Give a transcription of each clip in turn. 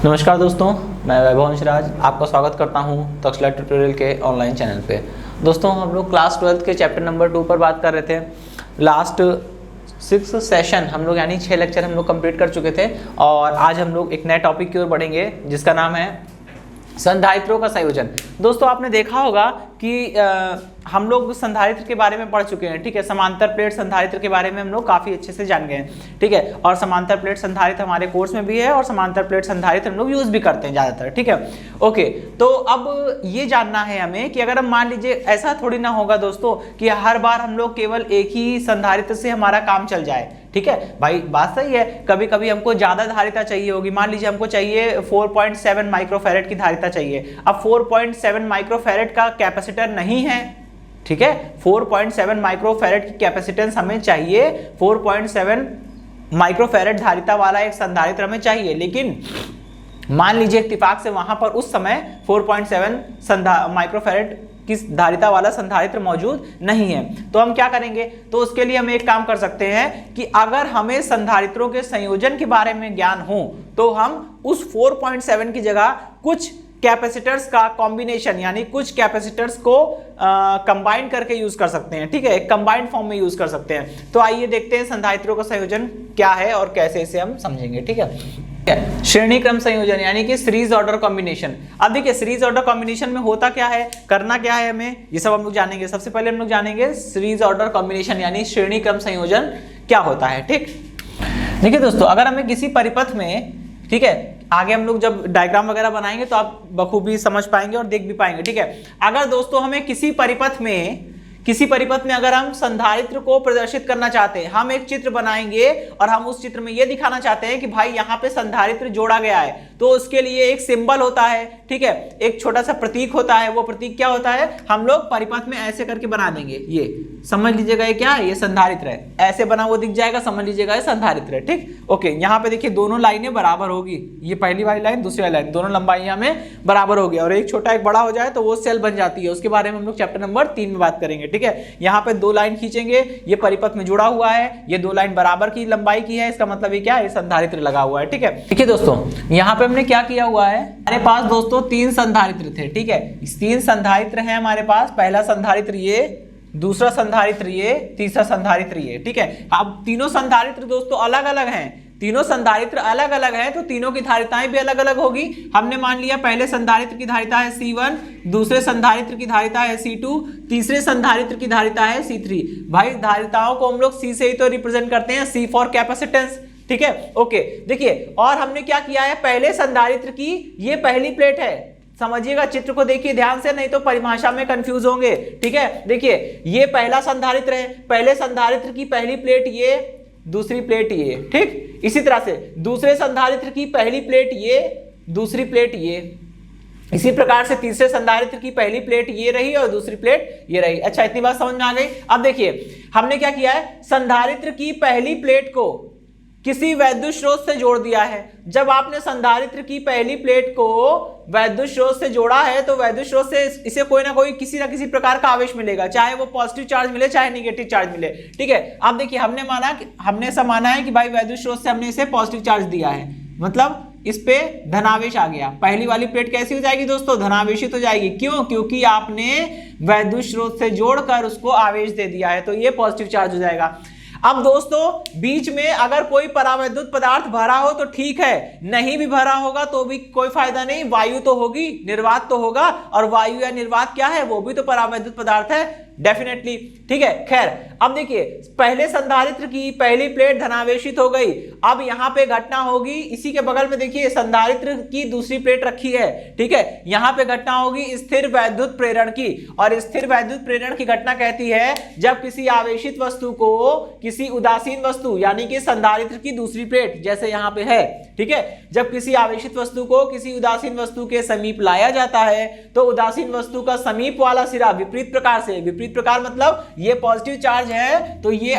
नमस्कार दोस्तों, मैं वैभव अंशराज आपका स्वागत करता हूं तक्षशिला ट्यूटोरियल के ऑनलाइन चैनल पे। दोस्तों, हम लोग क्लास 12 के चैप्टर नंबर 2 पर बात कर रहे थे। लास्ट 6 सेशन हम लोग यानी 6 लेक्चर हम लोग कंप्लीट कर चुके थे और आज हम लोग एक नए टॉपिक की ओर बढ़ेंगे जिसका नाम है संधारित्रों का संयोजन। दोस्तों, आपने देखा होगा कि हम लोग संधारित्र के बारे में पढ़ चुके हैं, ठीक है। समांतर प्लेट संधारित्र के बारे में हम लोग काफ़ी अच्छे से जान गए हैं, ठीक है। और समांतर प्लेट संधारित्र हमारे कोर्स में भी है और समांतर प्लेट संधारित्र हम लोग यूज़ भी करते हैं ज़्यादातर, ठीक है। ओके, तो अब ये जानना है हमें कि अगर हम मान लीजिए, ऐसा थोड़ी ना होगा दोस्तों कि हर बार हम लोग केवल एक ही संधारित्र से हमारा काम चल जाए, ठीक है भाई, बात सही है। कभी कभी हमको ज़्यादा धारिता चाहिए होगी। मान लीजिए हमको चाहिए 4.7 माइक्रोफैरेड की धारिता चाहिए। अब 4.7 माइक्रोफैरेड का कैपेसिटर नहीं है, ठीक है। 4.7 माइक्रोफैरेड की कैपेसिटेंस हमें चाहिए, 4.7 माइक्रोफैरेड धारिता वाला एक संधारित्र हमें चाहिए, लेकिन मान लीजिए इत्तेफाक से वहां पर उस समय 4.7 माइक्रोफैरेड की धारिता वाला संधारित्र मौजूद नहीं है। तो हम क्या करेंगे? तो उसके लिए हम एक काम कर सकते हैं कि अगर हमें संधारित्रों के संयोजन के बारे में ज्ञान हो तो हम उस 4.7 की जगह कुछ कैपेसिटर्स का कॉम्बिनेशन यानी कुछ कैपेसिटर्स को कंबाइन करके यूज कर सकते हैं, ठीक है। एक कंबाइंड फॉर्म में यूज कर सकते हैं। तो आइए देखते हैं संधारित्रों का संयोजन क्या है और कैसे इसे हम समझेंगे, ठीक है। श्रेणी क्रम संयोजन यानी कि सीरीज ऑर्डर कॉम्बिनेशन। अब देखिए, सीरीज ऑर्डर कॉम्बिनेशन में होता क्या है, करना क्या है हमें, ये सब हम लोग जानेंगे। सबसे पहले हम लोग जानेंगे सीरीज ऑर्डर कॉम्बिनेशन यानी श्रेणी क्रम संयोजन क्या होता है, ठीक। देखिए दोस्तों, अगर हमें किसी परिपथ में, ठीक है, आगे हम लोग जब डायग्राम वगैरह बनाएंगे तो आप बखूबी समझ पाएंगे और देख भी पाएंगे, ठीक है। अगर दोस्तों हमें किसी परिपथ में अगर हम संधारित्र को प्रदर्शित करना चाहते हैं, हम एक चित्र बनाएंगे और हम उस चित्र में यह दिखाना चाहते हैं कि भाई यहाँ पे संधारित्र जोड़ा गया है, तो उसके लिए एक सिंबल होता है, ठीक है, एक छोटा सा प्रतीक होता है। वो प्रतीक क्या होता है, हम लोग परिपथ में ऐसे करके बना देंगे। ये समझ लीजिएगा, ये क्या है, ये संधारित्र है। ऐसे बना वो दिख जाएगा, समझ लीजिएगा ये संधारित्र है, ठीक। ओके, यहाँ पे देखिए दोनों लाइनें बराबर होगी, ये पहली वाली लाइन, दूसरी वाली लाइन, दोनों लंबाइयां में बराबर होगी और एक छोटा एक बड़ा हो जाए तो वो सेल बन जाती है। उसके बारे में हम लोग चैप्टर नंबर 3 में बात करेंगे, ठीक है। यहाँ पे 2 लाइन खींचेंगे, ये परिपथ में जुड़ा हुआ है, ये 2 लाइन बराबर की लंबाई की है, इसका मतलब ये क्या है, ये संधारित्र लगा हुआ है, ठीक है। देखिए दोस्तों, यहाँ पे हमने क्या किया हुआ है, हमारे पास दोस्तों 3 संधारित्र थे, ठीक है। 3 संधारित्र हैं हमारे पास। पहला संधारित्र ये, दूसरा संधारित्र ये, तीसरा संधारित्र ये, ठीक है। अब तीनों संधारित्र दोस्तों अलग अलग हैं, तीनों संधारित्र अलग अलग हैं, तो तीनों की धारिताएं भी अलग अलग होगी। हमने मान लिया पहले संधारित्र की धारिता है C1, दूसरे संधारित्र की धारिता है C2, तीसरे संधारित्र की धारिता है C3। भाई धारिताओं को हम लोग C से ही तो रिप्रेजेंट करते हैं, C फॉर कैपेसिटेंस, ठीक है। ओके, देखिए, और हमने क्या किया है, पहले संधारित्र की ये पहली प्लेट है। समझिएगा, चित्र को देखिए ध्यान से, नहीं तो परिभाषा में कंफ्यूज होंगे, ठीक है। देखिए, ये पहला संधारित्र है, पहले संधारित्र की पहली प्लेट ये, दूसरी प्लेट ये, ठीक। इसी तरह से दूसरे संधारित्र की पहली प्लेट ये, दूसरी प्लेट ये। इसी प्रकार से तीसरे संधारित्र की पहली प्लेट ये रही और दूसरी प्लेट ये रही। अच्छा, इतनी बात समझ में आ गई। अब देखिए, हमने क्या किया है, संधारित्र की पहली प्लेट को किसी वैद्युत स्रोत से जोड़ दिया है। जब आपने संधारित्र की पहली प्लेट को वैद्युत स्रोत से जोड़ा है तो वैद्युत स्रोत से इसे कोई ना किसी प्रकार का आवेश मिलेगा, चाहे वो पॉजिटिव चार्ज मिले चाहे नेगेटिव चार्ज मिले, ठीक है। अब देखिए, हमने ऐसा माना है कि भाई वैद्युत स्रोत से हमने इसे पॉजिटिव चार्ज दिया है, मतलब इस पे धनावेश आ गया। पहली वाली प्लेट कैसी हो जाएगी दोस्तों, धनावेशित हो जाएगी। क्यों? क्योंकि आपने वैद्युत स्रोत से जोड़कर उसको आवेश दे दिया है, तो ये पॉजिटिव चार्ज हो जाएगा। अब दोस्तों, बीच में अगर कोई परावैद्युत पदार्थ भरा हो तो ठीक है, नहीं भी भरा होगा तो भी कोई फायदा नहीं, वायु तो होगी, निर्वात तो होगा, और वायु या निर्वात क्या है, वो भी तो परावैद्युत पदार्थ है डेफिनेटली, ठीक है। खैर, अब देखिए, पहले संधारित्र की पहली प्लेट धनावेशित हो गई। अब यहां पे घटना होगी, इसी के बगल में देखिए संधारित्र की दूसरी प्लेट रखी है, ठीक है। यहां पे घटना होगी स्थिर वैद्युत प्रेरण की, और स्थिर वैद्युत प्रेरण की घटना कहती है जब किसी आवेशित वस्तु को किसी उदासीन वस्तु यानी कि संधारित्र की दूसरी प्लेट जैसे यहां पे है, ठीक है, जब किसी आवेशित वस्तु को किसी उदासीन वस्तु के समीप लाया जाता है तो उदासीन वस्तु का समीप वाला सिरा विपरीत प्रकार से, विपरीत प्रकार मतलब ये पॉजिटिव चार्ज है तो ये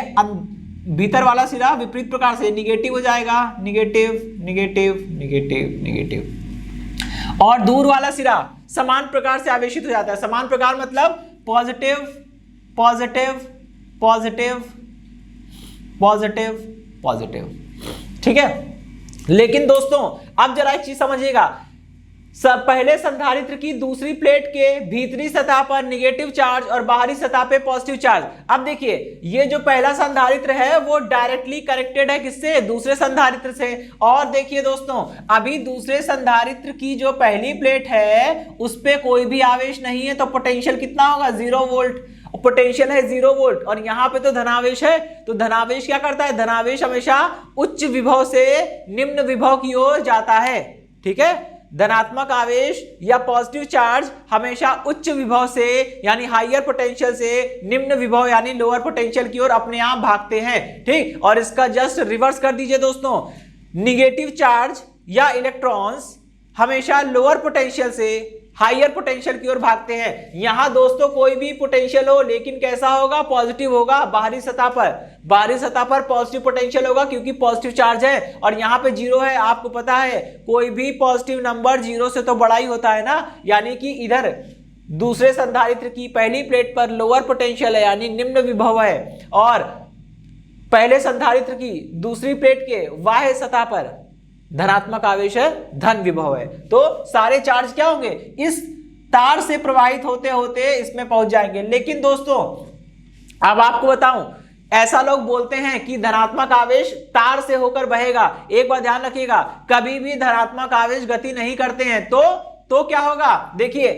भीतर वाला सिरा विपरीत प्रकार से निगेटिव हो जाएगा, निगेटिव निगेटिव निगेटिव निगेटिव, और दूर वाला सिरा समान प्रकार से आवेशित हो जाता है। समान प्रकार मतलब positive positive positive positive positive, ठीक है। लेकिन दोस्तों अब जरा एक चीज समझिएगा, पहले संधारित्र की दूसरी प्लेट के भीतरी सतह पर निगेटिव चार्ज और बाहरी सतह पे पॉजिटिव चार्ज। अब देखिए ये जो पहला संधारित्र है वो डायरेक्टली कनेक्टेड है किससे, दूसरे संधारित्र से। और देखिए दोस्तों अभी दूसरे संधारित्र की जो पहली प्लेट है उस पे कोई भी आवेश नहीं है, तो पोटेंशियल कितना होगा, 0 वोल्ट। पोटेंशियल है 0 वोल्ट और यहां पे तो धनावेश है, तो धनावेश क्या करता है, धनावेश हमेशा उच्च विभव से निम्न विभव की ओर जाता है। ठीक है, धनात्मक आवेश या पॉजिटिव चार्ज हमेशा उच्च विभव से यानी हायर पोटेंशियल से निम्न विभव यानी लोअर पोटेंशियल की ओर अपने आप भागते हैं। ठीक, और इसका जस्ट रिवर्स कर दीजिए दोस्तों, निगेटिव चार्ज या इलेक्ट्रॉन्स हमेशा लोअर पोटेंशियल से हायर पोटेंशियल की ओर भागते हैं। यहां दोस्तों कोई भी पोटेंशियल हो लेकिन कैसा होगा, पॉजिटिव होगा। बाहरी सतह पर पॉजिटिव पोटेंशियल होगा क्योंकि पॉजिटिव चार्ज है, और यहां पे 0 है। आपको पता है कोई भी पॉजिटिव नंबर 0 से तो बड़ा ही होता है ना, यानी कि इधर दूसरे संधारित्र की पहली प्लेट पर लोअर पोटेंशियल है यानी निम्न विभव है, और पहले संधारित्र की दूसरी प्लेट के बाह्य सतह पर धनात्मक आवेश है, धन विभव है। तो सारे चार्ज क्या होंगे, इस तार से प्रवाहित होते होते इसमें पहुंच जाएंगे। लेकिन दोस्तों अब आपको बताऊं, ऐसा लोग बोलते हैं कि धनात्मक आवेश तार से होकर बहेगा। एक बात ध्यान रखिएगा, कभी भी धनात्मक आवेश गति नहीं करते हैं। तो क्या होगा, देखिए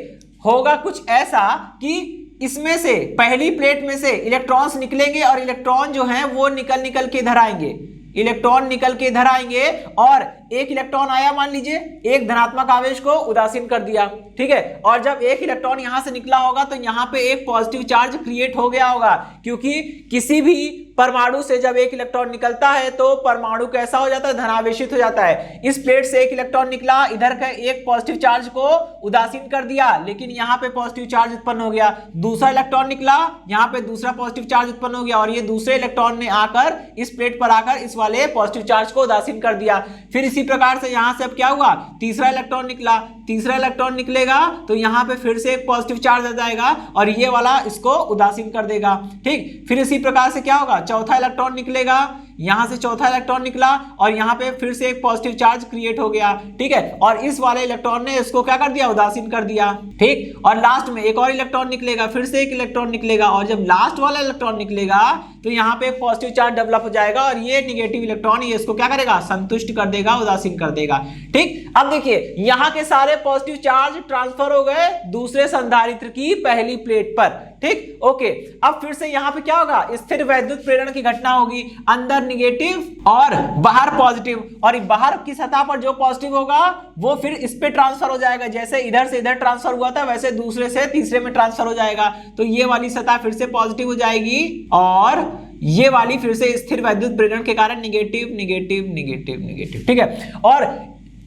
होगा कुछ ऐसा कि इसमें से पहली प्लेट में से इलेक्ट्रॉन्स निकलेंगे और इलेक्ट्रॉन जो हैं वो निकल के इधर आएंगे, इलेक्ट्रॉन निकल के इधर आएंगे, और एक इलेक्ट्रॉन आया, मान लीजिए एक धनात्मक आवेश को उदासीन कर दिया। ठीक है, और जब एक इलेक्ट्रॉन यहां से निकला होगा तो यहां पे एक पॉजिटिव चार्ज क्रिएट हो गया होगा, क्योंकि किसी भी परमाणु से जब एक इलेक्ट्रॉन निकलता है तो परमाणु कैसा हो जाता है, धनावेशित हो जाता है। इस प्लेट से एक इलेक्ट्रॉन निकला, इधर का एक पॉजिटिव चार्ज को उदासीन कर दिया, लेकिन यहां पे पॉजिटिव चार्ज उत्पन्न हो गया। दूसरा इलेक्ट्रॉन निकला, यहां पे दूसरा पॉजिटिव चार्ज उत्पन्न हो गया, और ये दूसरे इलेक्ट्रॉन ने आकर इस प्लेट पर आकर इस वाले पॉजिटिव चार्ज को उदासीन कर दिया। फिर इसी प्रकार से यहां से अब क्या हुआ, तीसरा इलेक्ट्रॉन निकला, तीसरा इलेक्ट्रॉन निकलेगा तो यहां पे फिर से एक पॉजिटिव चार्ज आ जाएगा और ये वाला इसको उदासीन कर देगा। ठीक, फिर इसी प्रकार से क्या होगा, चौथा इलेक्ट्रॉन निकलेगा, यहां से चौथा इलेक्ट्रॉन निकला और यहां पे फिर से एक पॉजिटिव चार्ज क्रिएट हो गया। ठीक है, और इस वाले इलेक्ट्रॉन ने इसको क्या कर दिया, उदासीन कर दिया। ठीक, और लास्ट में एक और इलेक्ट्रॉन निकलेगा, फिर से एक इलेक्ट्रॉन निकलेगा, और जब लास्ट वाला इलेक्ट्रॉन निकलेगा तो यहां पे एक पॉजिटिव चार्ज डेवलप हो जाएगा और ये निगेटिव इलेक्ट्रॉन ये इसको क्या करेगा, संतुष्ट कर देगा, उदासीन कर देगा। ठीक, अब देखिए यहां के सारे पॉजिटिव चार्ज ट्रांसफर हो गए दूसरे संधारित्र की पहली प्लेट पर। ठीक, ओके, अब फिर से यहां पे क्या होगा, स्थिर वैद्युत प्रेरण की घटना होगी, अंदर निगेटिव और बाहर पॉजिटिव, और बाहर की सतह पर जो पॉजिटिव होगा वो फिर इस पे ट्रांसफर हो जाएगा। जैसे इधर से इधर ट्रांसफर हुआ था वैसे दूसरे से तीसरे में ट्रांसफर हो जाएगा, तो ये वाली सतह फिर से पॉजिटिव हो जाएगी और ये वाली फिर से स्थिर वैद्युत प्रेरण के कारण निगेटिव निगेटिव निगेटिव निगेटिव। ठीक है, और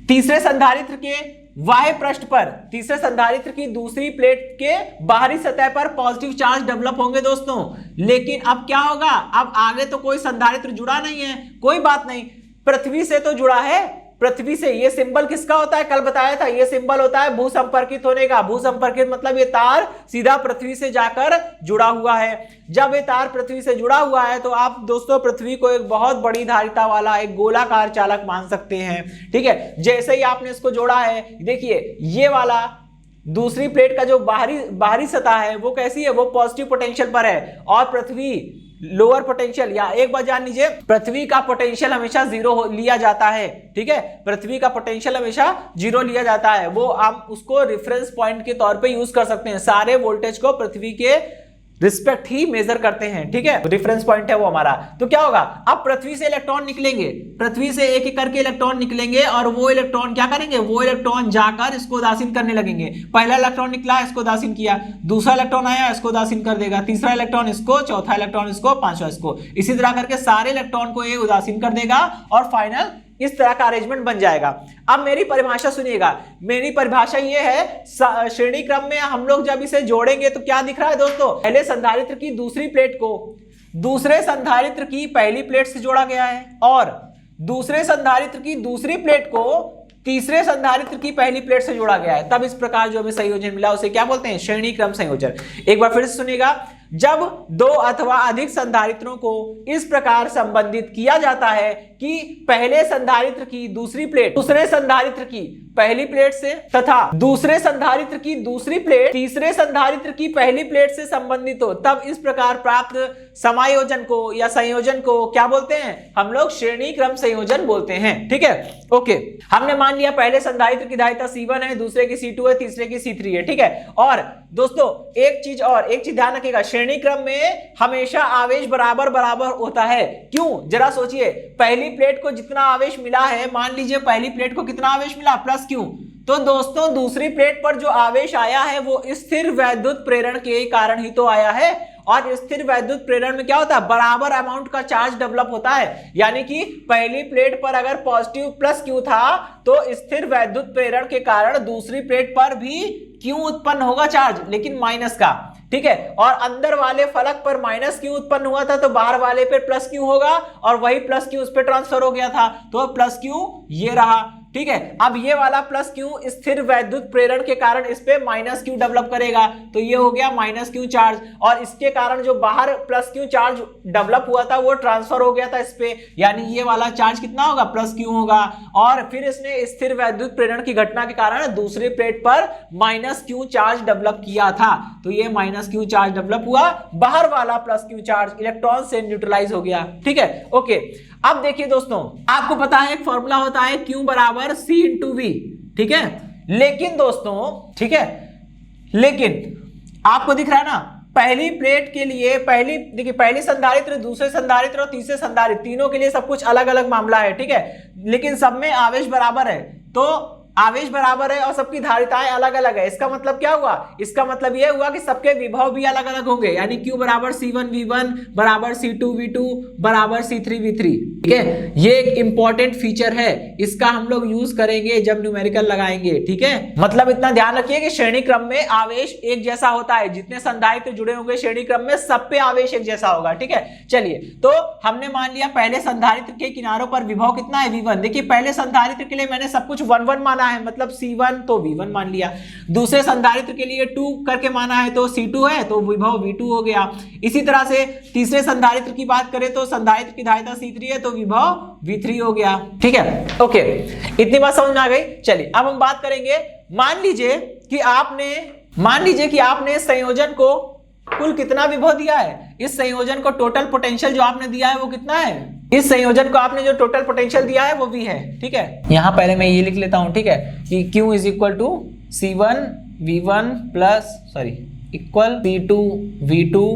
तीसरे संधारित्र के बाह्य पृष्ठ पर, तीसरे संधारित्र की दूसरी प्लेट के बाहरी सतह पर पॉजिटिव चार्ज डेवलप होंगे दोस्तों। लेकिन अब क्या होगा, अब आगे तो कोई संधारित्र जुड़ा नहीं है, कोई बात नहीं, पृथ्वी से तो जुड़ा है, पृथ्वी से। ये सिंबल किसका होता है, कल बताया था, ये सिंबल होता है भूसंपर्कित होने का। भूसंपर्कित मतलब ये तार सीधा पृथ्वी से जाकर जुड़ा हुआ है। जब ये तार पृथ्वी से जुड़ा हुआ है तो आप दोस्तों पृथ्वी को एक बहुत बड़ी धारिता वाला एक गोलाकार चालक मान सकते हैं। ठीक है, जैसे ही आपने इसको जोड़ा है, देखिए ये वाला दूसरी प्लेट का जो बाहरी सतह है वो कैसी है, वो पॉजिटिव पोटेंशियल पर है, और पृथ्वी लोअर पोटेंशियल, या एक बार जान लीजिए पृथ्वी का पोटेंशियल हमेशा 0 लिया जाता है। ठीक है, पृथ्वी का पोटेंशियल हमेशा 0 लिया जाता है, वो आप उसको रेफरेंस पॉइंट के तौर पे यूज कर सकते हैं। सारे वोल्टेज को पृथ्वी के रिस्पेक्ट ही मेजर करते हैं। ठीक है, रेफरेंस पॉइंट है वो हमारा। तो क्या होगा, अब पृथ्वी से इलेक्ट्रॉन निकलेंगे, पृथ्वी से एक एक करके इलेक्ट्रॉन निकलेंगे और वो इलेक्ट्रॉन क्या करेंगे, वो इलेक्ट्रॉन जाकर इसको उदासीन करने लगेंगे। पहला इलेक्ट्रॉन निकला, इसको उदासीन किया, दूसरा इलेक्ट्रॉन आया, इसको उदासीन कर देगा, तीसरा इलेक्ट्रॉन इसको, चौथा इलेक्ट्रॉन इसको, पांचवा इसको, इसी तरह करके सारे इलेक्ट्रॉन को ये उदासीन कर देगा और फाइनल इस तरह का अरेंजमेंट बन जाएगा। अब मेरी परिभाषा सुनिएगा, मेरी परिभाषा ये है, श्रेणी क्रम में हम लोग जब इसे जोड़ेंगे तो क्या दिख रहा है दोस्तों, पहले संधारित्र की दूसरी प्लेट को दूसरे संधारित्र की पहली प्लेट से जोड़ा गया है, और दूसरे संधारित्र की दूसरी प्लेट को तीसरे संधारित्र की पहली प्लेट से जोड़ा गया है। तब इस प्रकार जो हमें संयोजन मिला उसे क्या बोलते हैं, श्रेणी क्रम संयोजन। एक बार फिर से सुनिएगा, जब दो अथवा अधिक संधारित्रों को इस प्रकार संबंधित किया जाता है कि पहले संधारित्र की दूसरी प्लेट दूसरे संधारित्र की पहली प्लेट से तथा दूसरे संधारित्र की दूसरी प्लेट तीसरे संधारित्र की पहली प्लेट से संबंधित हो, तब इस प्रकार प्राप्त समायोजन को या संयोजन को क्या बोलते हैं? हम लोग श्रेणी क्रम संयोजन बोलते हैं। ठीक है, ओके। हमने मान लिया पहले संधारित्र की धारिता C1 है, दूसरे की C2 है, तीसरे की C3 है। ठीक है, और दोस्तों एक चीज ध्यान रखिएगा, श्रेणी क्रम में हमेशा आवेश बराबर बराबर होता है। क्यों? जरा सोचिए, पहली प्लेट को जितना आवेश मिला है, मान लीजिए पहली प्लेट को कितना आवेश मिला, प्लस क्यू, तो दोस्तों दूसरी प्लेट पर जो आवेश आया है वो स्थिर वैद्युत प्रेरण के कारण ही तो आया है। और स्थिर वैद्युत प्रेरण में क्या होता है? बराबर अमाउंट का चार्ज डेवलप होता है। यानी कि पहली प्लेट पर अगर पॉजिटिव प्लस क्यू था तो स्थिर वैद्युत प्रेरण के कारण दूसरी प्लेट पर भी क्यू उत्पन्न होगा चार्ज, लेकिन माइनस का। ठीक है, और अंदर वाले फलक पर माइनस क्यू उत्पन्न हुआ था तो बाहर वाले पे प्लस क्यू होगा, और वही प्लस क्यू उस पर ट्रांसफर हो गया था, तो प्लस क्यू ये रहा। ठीक है, अब ये वाला प्लस क्यू स्थिर वैद्युत प्रेरण के कारण इस पे माइनस क्यू डेवलप करेगा, तो ये हो गया माइनस क्यू चार्ज, और इसके कारण जो बाहर प्लस क्यू चार्ज डेवलप हुआ था वो ट्रांसफर हो गया था इस पे, यानी ये वाला चार्ज कितना होगा? प्लस क्यू होगा। और फिर इसने स्थिर वैद्युत प्रेरण की घटना के कारण दूसरी प्लेट पर माइनस क्यू चार्ज डेवलप किया था, तो ये माइनस क्यू चार्ज डेवलप हुआ, बाहर वाला प्लस क्यू चार्ज इलेक्ट्रॉन से न्यूट्रलाइज हो गया। ठीक है, ओके। अब देखिए दोस्तों, आपको पता है एक फॉर्मूला होता है Q बराबर C इंटू V। ठीक है, लेकिन दोस्तों, ठीक है, लेकिन आपको दिख रहा है ना, पहली प्लेट के लिए देखिए पहली संधारित्र, दूसरे संधारित्र और तीसरे संधारित्र, तीनों के लिए सब कुछ अलग अलग मामला है। ठीक है, लेकिन सब में आवेश बराबर है, तो आवेश बराबर है और सबकी धारिताएं अलग अलग है। इसका मतलब क्या हुआ? इसका मतलब यह हुआ कि सबके विभव भी अलग अलग होंगे, यानी Q बराबर C1 V1 बराबर C2 V2 बराबर C3 V3। ठीक है, ये एक इंपॉर्टेंट फीचर है, इसका हम लोग यूज करेंगे जब न्यूमेरिकल लगाएंगे। ठीक है, मतलब इतना ध्यान रखिए कि श्रेणी क्रम में आवेश एक जैसा होता है, जितने संधारित्र जुड़े होंगे श्रेणी क्रम में सब पे आवेश एक जैसा होगा। ठीक है, चलिए, तो हमने मान लिया पहले संधारित्र के किनारों पर विभव कितना है? V1। देखिए पहले संधारित्र के लिए मैंने सब कुछ 1 माना है, मतलब C1 तो V1 मान लिया। दूसरे संधारित्र के लिए 2 करके माना है तो C2 है, तो विभव V2 हो गया। इसी तरह से तीसरे संधारित्र की बात करें तो संधारित्र की धारिता C3 है तो विभव V3 हो गया। ठीक है, ओके, इतनी बात समझ में आ गई। चलिए अब हम बात करेंगे, मान लीजिए कि आपने संयोजन को कुल कितना विभव दिया है। इस संयोजन को टोटल पोटेंशियल जो आपने दिया है वो कितना है? इस संयोजन को आपने जो टोटल पोटेंशियल दिया है वो V है। ठीक है, यहां पहले मैं ये लिख लेता हूं। ठीक है, कि Q is equal to C1 V1 plus equal C2 V2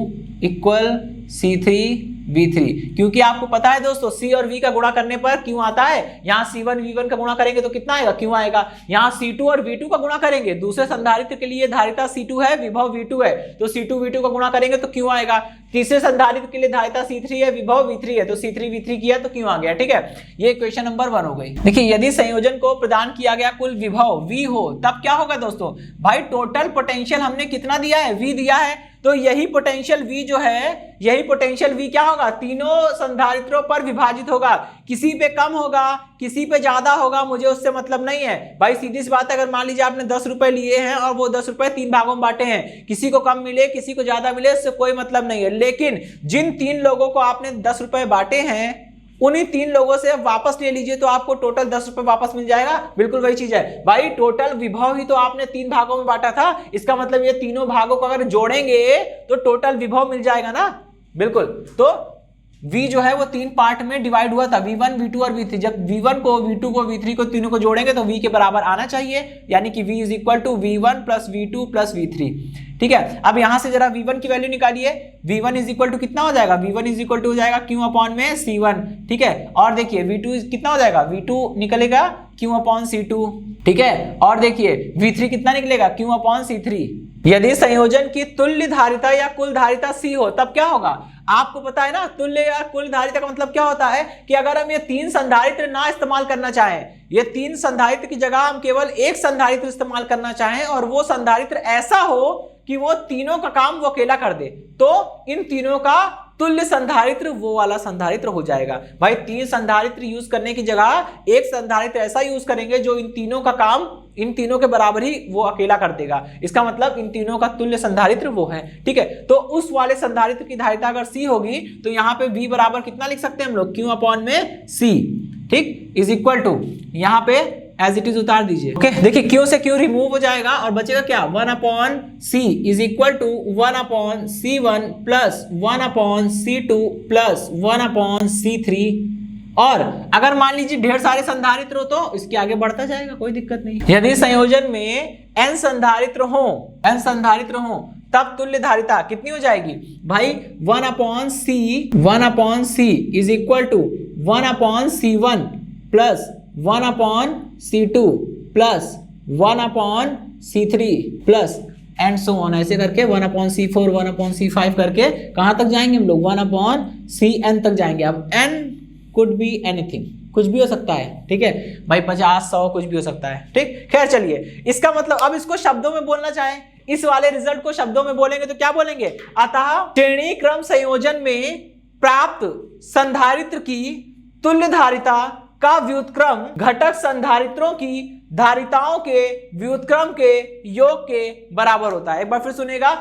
equal C3 V3, क्योंकि आपको पता है दोस्तों C और V का गुणा करने पर Q आता है। यहाँ C1 V1 का गुणा करेंगे तो कितना आएगा? Q आएगा। यहाँ C2 और V2 का गुणा करेंगे, दूसरे संधारित्र के लिए धारिता C2 है, विभव V2 है, तो C2 V2 का गुणा करेंगे तो Q आएगा। तीसरे संधारित्र के लिए धारिता C3 है, विभव V3 है, तो C3 V3 किया तो Q आ गया। ठीक है, ये इक्वेशन नंबर 1 हो गई। देखिए यदि संयोजन को प्रदान किया गया कुल विभव V हो, तब क्या होगा दोस्तों? भाई टोटल पोटेंशियल हमने कितना दिया है? V दिया है, तो यही पोटेंशियल V जो है, यही पोटेंशियल V क्या होगा? तीनों संधारित्रों पर विभाजित होगा, किसी पे कम होगा, किसी पे ज्यादा होगा, मुझे उससे मतलब नहीं है। भाई सीधी सी बात है, अगर मान लीजिए आपने 10 रुपए लिए हैं और वो 10 रुपए 3 भागों में बांटे हैं, किसी को कम मिले किसी को ज्यादा मिले, इससे कोई मतलब नहीं है। लेकिन जिन 3 लोगों को आपने 10 रुपए बांटे हैं, उन्हीं 3 लोगों से वापस ले लीजिए तो आपको टोटल 10 रुपए वापस मिल जाएगा। बिल्कुल वही चीज है भाई, टोटल विभव ही तो आपने 3 भागों में बांटा था, इसका मतलब ये तीनों भागों को अगर जोड़ेंगे तो टोटल विभव मिल जाएगा ना। बिल्कुल, तो V जो है वो 3 पार्ट में डिवाइड हुआ था, V1 V2 और V3। जब V1 को V2 को V3 को तीनों को जोड़ेंगे तो V के बराबर आना चाहिए, यानी कि V is equal to V1 plus V2 plus V3। ठीक है, अब यहां से जरा V1 की वैल्यू निकालिए। V1 इज इक्वल टू कितना हो जाएगा? V1 इज इक्वल टू हो जाएगा Q अपॉन में C1। ठीक है, और देखिए V2 कितना हो जाएगा? V2 निकलेगा Q अपॉन C2। ठीक है, और देखिए V3 कितना निकलेगा? Q upon C3। यदि संयोजन की तुल्य धारिता या कुल धारिता C हो, तब क्या होगा? आपको पता है ना, तुल्य या कुल धारिता का मतलब क्या होता है कि अगर हम ये 3 संधारित्र ना इस्तेमाल करना चाहें, ये 3 संधारित्र की जगह हम केवल एक संधारित्र इस्तेमाल करना चाहें और वो संधारित्र ऐसा हो कि वो तीनों का काम वो अकेला कर दे, तो इन तीनों का तुल्य संधारित्र वो वाला संधारित्र हो जाएगा। भाई 3 संधारित्र यूज करने की जगह एक संधारित्र ऐसा यूज करेंगे जो इन तीनों का काम इन तीनों के बराबर ही वो अकेला कर देगा। इसका मतलब इन तीनों का तुल्य संधारित्र वो है। ठीक है, तो उस वाले संधारित्र की धारिता अगर C होगी तो यहाँ पे V बराबर कितना लिख सकते हैं हम लोग, Q अपॉन में C, ठीक, इज इक्वल टू यहाँ पे एज इट इज उतार दीजिए। ओके, देखिए Q से Q रिमूव हो जाएगा और बचेगा क्या, 1 upon C is equal to 1 upon C1 plus 1 upon C2 plus 1 upon C3। और अगर मान लीजिए ढेर सारे संधारित्र हो तो इसके आगे बढ़ता जाएगा, कोई दिक्कत नहीं। यदि संयोजन में n संधारित्र हो तब तुल्य धारिता कितनी हो जाएगी भाई, 1 upon C is equal to 1 upon C1 plus 1 upon C2 plus 1 upon C3 plus and so on, ऐसे करके 1 अपॉन C4 1 अपॉन C5 करके कहां तक जाएंगे हम लोग, 1 अपॉन Cn तक जाएंगे। अब n कुड बी एनीथिंग, कुछ भी हो सकता है। ठीक है भाई, 50 100 कुछ भी हो सकता है। ठीक, खैर चलिए, इसका मतलब अब इसको शब्दों में बोलना चाहें, इस वाले रिजल्ट को शब्दों में बोलेंगे तो क्या बोलेंगे, अतः श्रेणी क्रम संयोजन में प्राप्त संधारित्र की तुल्य धारिता का व्युत्क्रम घटक संधारित्रों की धारिताओं के व्युत्क्रम के योग के बराबर होता है। एक बार फिर सुनेगा,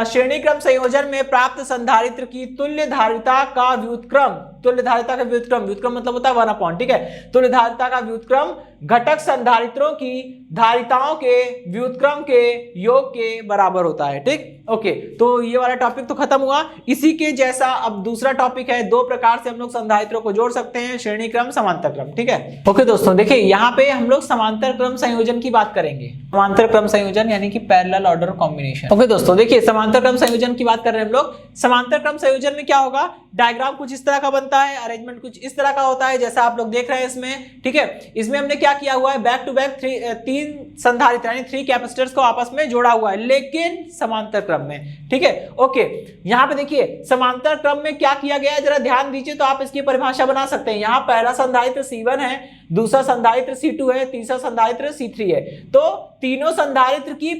श्रेणी क्रम संयोजन में प्राप्त संधारित्र की तुल्य धारिता का व्युत्क्रम, तुल्य धारिता का व्युत्क्रम मतलब होता है 1 अपॉन, ठीक है, तुल्य धारिता का व्युत्क्रम घटक संधारित्रों की धारिताओं के व्युत्क्रम के योग के बराबर होता है। ठीक, ओके, तो ये वाला टॉपिक तो खत्म हुआ। इसी के जैसा अब दूसरा टॉपिक है, 2 प्रकार से हम लोग संधारित्रों को जोड़ सकते हैं, श्रेणी क्रम समांतर क्रम। ठीक है, ओके दोस्तों, देखिए यहाँ पे हम लोग समांतर क्रम संयोजन की बात करेंगे। समांतर क्रम संयोजन यानी कि पैरेलल ऑर्डर कॉम्बिनेशन। ओके दोस्तों, देखिए समांतर क्रम संयोजन की बात कर रहे हैं हम लोग। समांतर क्रम संयोजन में क्या होगा, डायग्राम कुछ इस तरह का बनता है, अरेंजमेंट कुछ इस तरह का होता है जैसा आप लोग देख रहे हैं इसमें। ठीक है, इसमें हमने क्या किया हुआ है, बैक टू बैक 3 संधारित्र यानी 3 कैपेसिटर्स को आपस में जोड़ा हुआ है, लेकिन समांतर क्रम में। ठीक है, ओके, यहाँ पे देखिए समांतर क्रम में क्या किया गया है, जरा ध्यान दीजिए तो आप इसकी परिभाषा बना सकते हैं। यहाँ पहला संधारित्र C1 है, दूसरा संधारित्र C2 है, तीसरा संधारित्र C3 है। तो तीनों संधारित्र की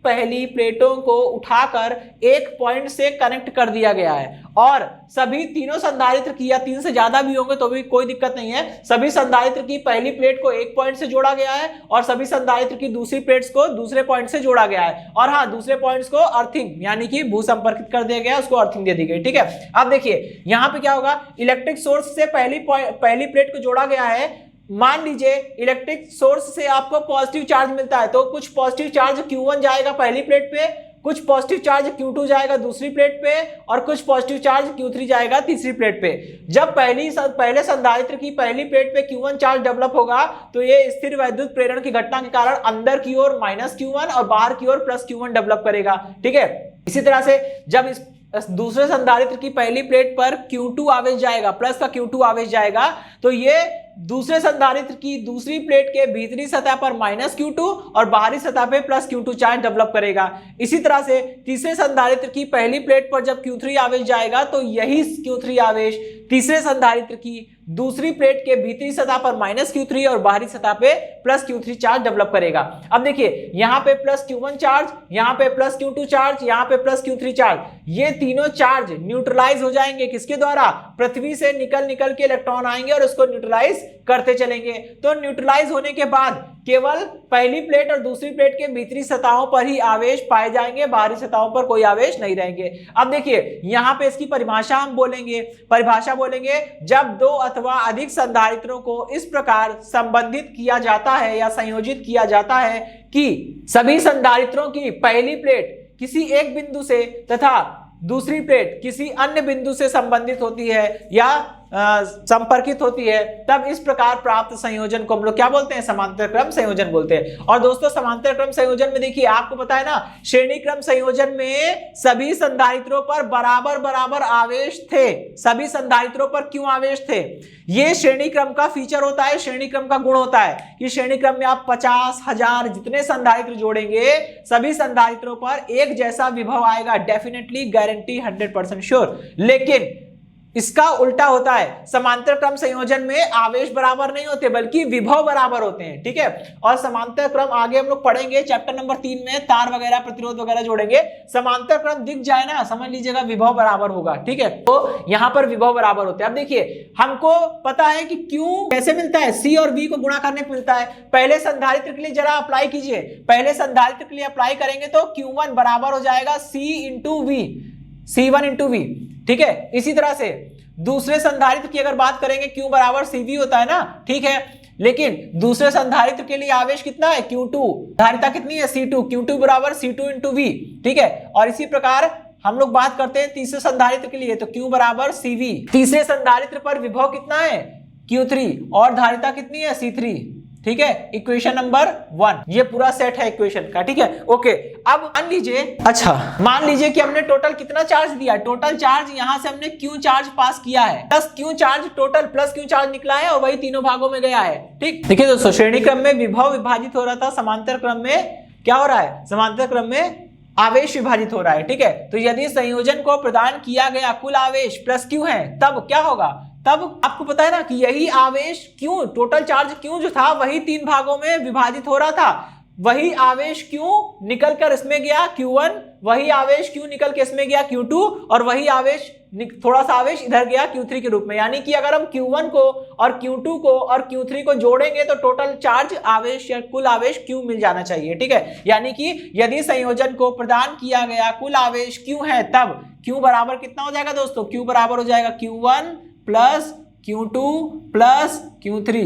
पहली प्लेटों को उठाकर एक पॉइंट से कनेक्ट कर दिया गया है और सभी तीनों संधारित्र की, या 3 से ज्यादा भी होंगे तो भी कोई दिक्कत नहीं है, सभी संधारित्र की पहली प्लेट को एक पॉइंट से जोड़ा गया है और सभी संधारित्र की दूसरी प्लेट्स को दूसरे पॉइंट से जोड़ा गया है। और हाँ, दूसरे पॉइंट्स को अर्थिंग यानी कि भू संपर्कित कर दिया गया, उसको अर्थिंग दे दी गई। ठीक है, अब देखिए यहाँ पे क्या होगा, इलेक्ट्रिक सोर्स से पहली प्लेट को जोड़ा गया है। मान लीजिए इलेक्ट्रिक सोर्स से आपको पॉजिटिव चार्ज मिलता है, तो कुछ पॉजिटिव चार्ज Q1 जाएगा पहली प्लेट पे, कुछ पॉजिटिव चार्ज Q2 जाएगा दूसरी प्लेट पे और कुछ पॉजिटिव चार्ज Q3 जाएगा तीसरी प्लेट पे। जब पहले संधारित्र की पहली प्लेट पे Q1 चार्ज डेवलप होगा तो ये स्थिर वैद्युत प्रेरण की घटना के कारण अंदर की ओर -Q1 और बाहर की ओर +Q1 डेवलप करेगा। ठीक है, इसी तरह से जब इस दूसरे संधारित्र की पहली प्लेट पर Q2 आवेश जाएगा, प्लस का Q2 आवेश जाएगा, तो ये दूसरे संधारित्र की दूसरी प्लेट के भीतरी सतह पर -Q2 और बाहरी सतह पे +Q2 चार्ज डेवलप करेगा। इसी तरह से तीसरे संधारित्र की पहली प्लेट पर जब Q3 आवेश जाएगा तो यही Q3 आवेश तीसरे संधारित्र की दूसरी प्लेट के भीतरी सतह पर -Q3 और बाहरी सतह पे +Q3 चार्ज डेवलप करेगा। अब देखिए यहाँ पे +Q1 चार्ज, यहाँ पे +Q2 चार्ज, यहाँ पे +Q3 चार्ज, ये तीनों चार्ज न्यूट्रलाइज हो जाएंगे किसके द्वारा, पृथ्वी से निकल के इलेक्ट्रॉन आएंगे और उसको न्यूट्रलाइज करते चलेंगे। तो न्यूट्रलाइज होने के बाद केवल पहली प्लेट और दूसरी प्लेट के भीतरी सतहों पर ही आवेश पाए जाएंगे, बाहरी सतहों पर कोई आवेश नहीं रहेंगे। अब देखिए यहाँ पे इसकी परिभाषा हम बोलेंगे, जब 2 अथवा अधिक संधारित्रों को इस प्रकार संबंधित किया जाता है या संयोजित किया जाता है कि सभी संधारित्रों की पहली प्लेट किसी एक बिंदु से तथा दूसरी प्लेट किसी अन्य बिंदु से संबंधित होती है या संपर्कित होती है, तब इस प्रकार प्राप्त संयोजन को हम लोग क्या बोलते हैं, समांतर क्रम संयोजन बोलते हैं। और दोस्तों समांतर क्रम संयोजन में देखिए आपको पता है ना, श्रेणी क्रम संयोजन में सभी संधारित्रों पर बराबर आवेश थे। सभी संधारित्रों पर क्यों आवेश थे, ये श्रेणी क्रम का फीचर होता है, श्रेणी क्रम का गुण होता है कि श्रेणी क्रम में आप 50,000 जितने संधारित्र जोड़ेंगे सभी संधारित्रों पर एक जैसा विभव आएगा, डेफिनेटली गारंटी 100% श्योर। लेकिन इसका उल्टा होता है, समांतर क्रम संयोजन में आवेश बराबर नहीं होते बल्कि विभव बराबर होते हैं, ठीक है। और समांतर क्रम आगे हम लोग पढ़ेंगे चैप्टर नंबर 3 में, तार वगैरह प्रतिरोध वगैरह जोड़ेंगे। समांतर क्रम दिख जाए ना, समझ लीजिएगा विभव बराबर होगा, ठीक है। तो यहाँ पर विभव बराबर होते हैं। अब देखिए हमको पता है कि Q कैसे मिलता है, C और V को गुणा करने पर मिलता है। पहले संधारित्र के लिए जरा अप्लाई कीजिए, पहले संधारित्र के लिए अप्लाई करेंगे तो Q1 बराबर हो जाएगा C into V, C1 into V, ठीक है। इसी तरह से दूसरे संधारित्र की अगर बात करेंगे Q बराबर CV होता है ना, ठीक है। लेकिन दूसरे संधारित्र के लिए आवेश कितना है, Q2, धारिता कितनी है, C2, Q2 बराबर C2 इंटू V, ठीक है। और इसी प्रकार हम लोग बात करते हैं तीसरे संधारित्र के लिए, तो Q बराबर CV। तीसरे संधारित्र पर विभव कितना है, Q3, और धारिता कितनी है, C3, ठीक है। इक्वेशन नंबर 1, ये पूरा सेट है इक्वेशन का, ठीक है। ओके, अब मान लीजिए, अच्छा मान लीजिए कि हमने टोटल कितना चार्ज दिया, टोटल चार्ज यहां से हमने Q चार्ज पास किया है, plus Q charge, total plus Q charge निकला है और वही तीनों भागों में गया है, ठीक। देखिए दोस्तों, श्रेणी क्रम में विभव विभाजित हो रहा था, समांतर क्रम में क्या हो रहा है, समांतर क्रम में आवेश विभाजित हो रहा है, ठीक है। तो यदि संयोजन को प्रदान किया गया कुल आवेश प्लस Q है, तब क्या होगा, तब आपको पता है ना कि यही आवेश Q, टोटल चार्ज Q जो था वही तीन भागों में विभाजित हो रहा था, वही आवेश Q निकल कर इसमें गया Q1, वही आवेश Q निकल के इसमें गया Q2, और वही आवेश थोड़ा सा आवेश इधर गया Q3 के रूप में। यानी कि अगर हम Q1 को और Q2 को और Q3 को जोड़ेंगे तो टोटल चार्ज आवेश या कुल आवेश Q मिल जाना चाहिए, ठीक है। यानी कि यदि संयोजन को प्रदान किया गया कुल आवेश Q है, तब Q बराबर कितना हो जाएगा दोस्तों, Q बराबर हो जाएगा Q1 plus Q2 plus Q3,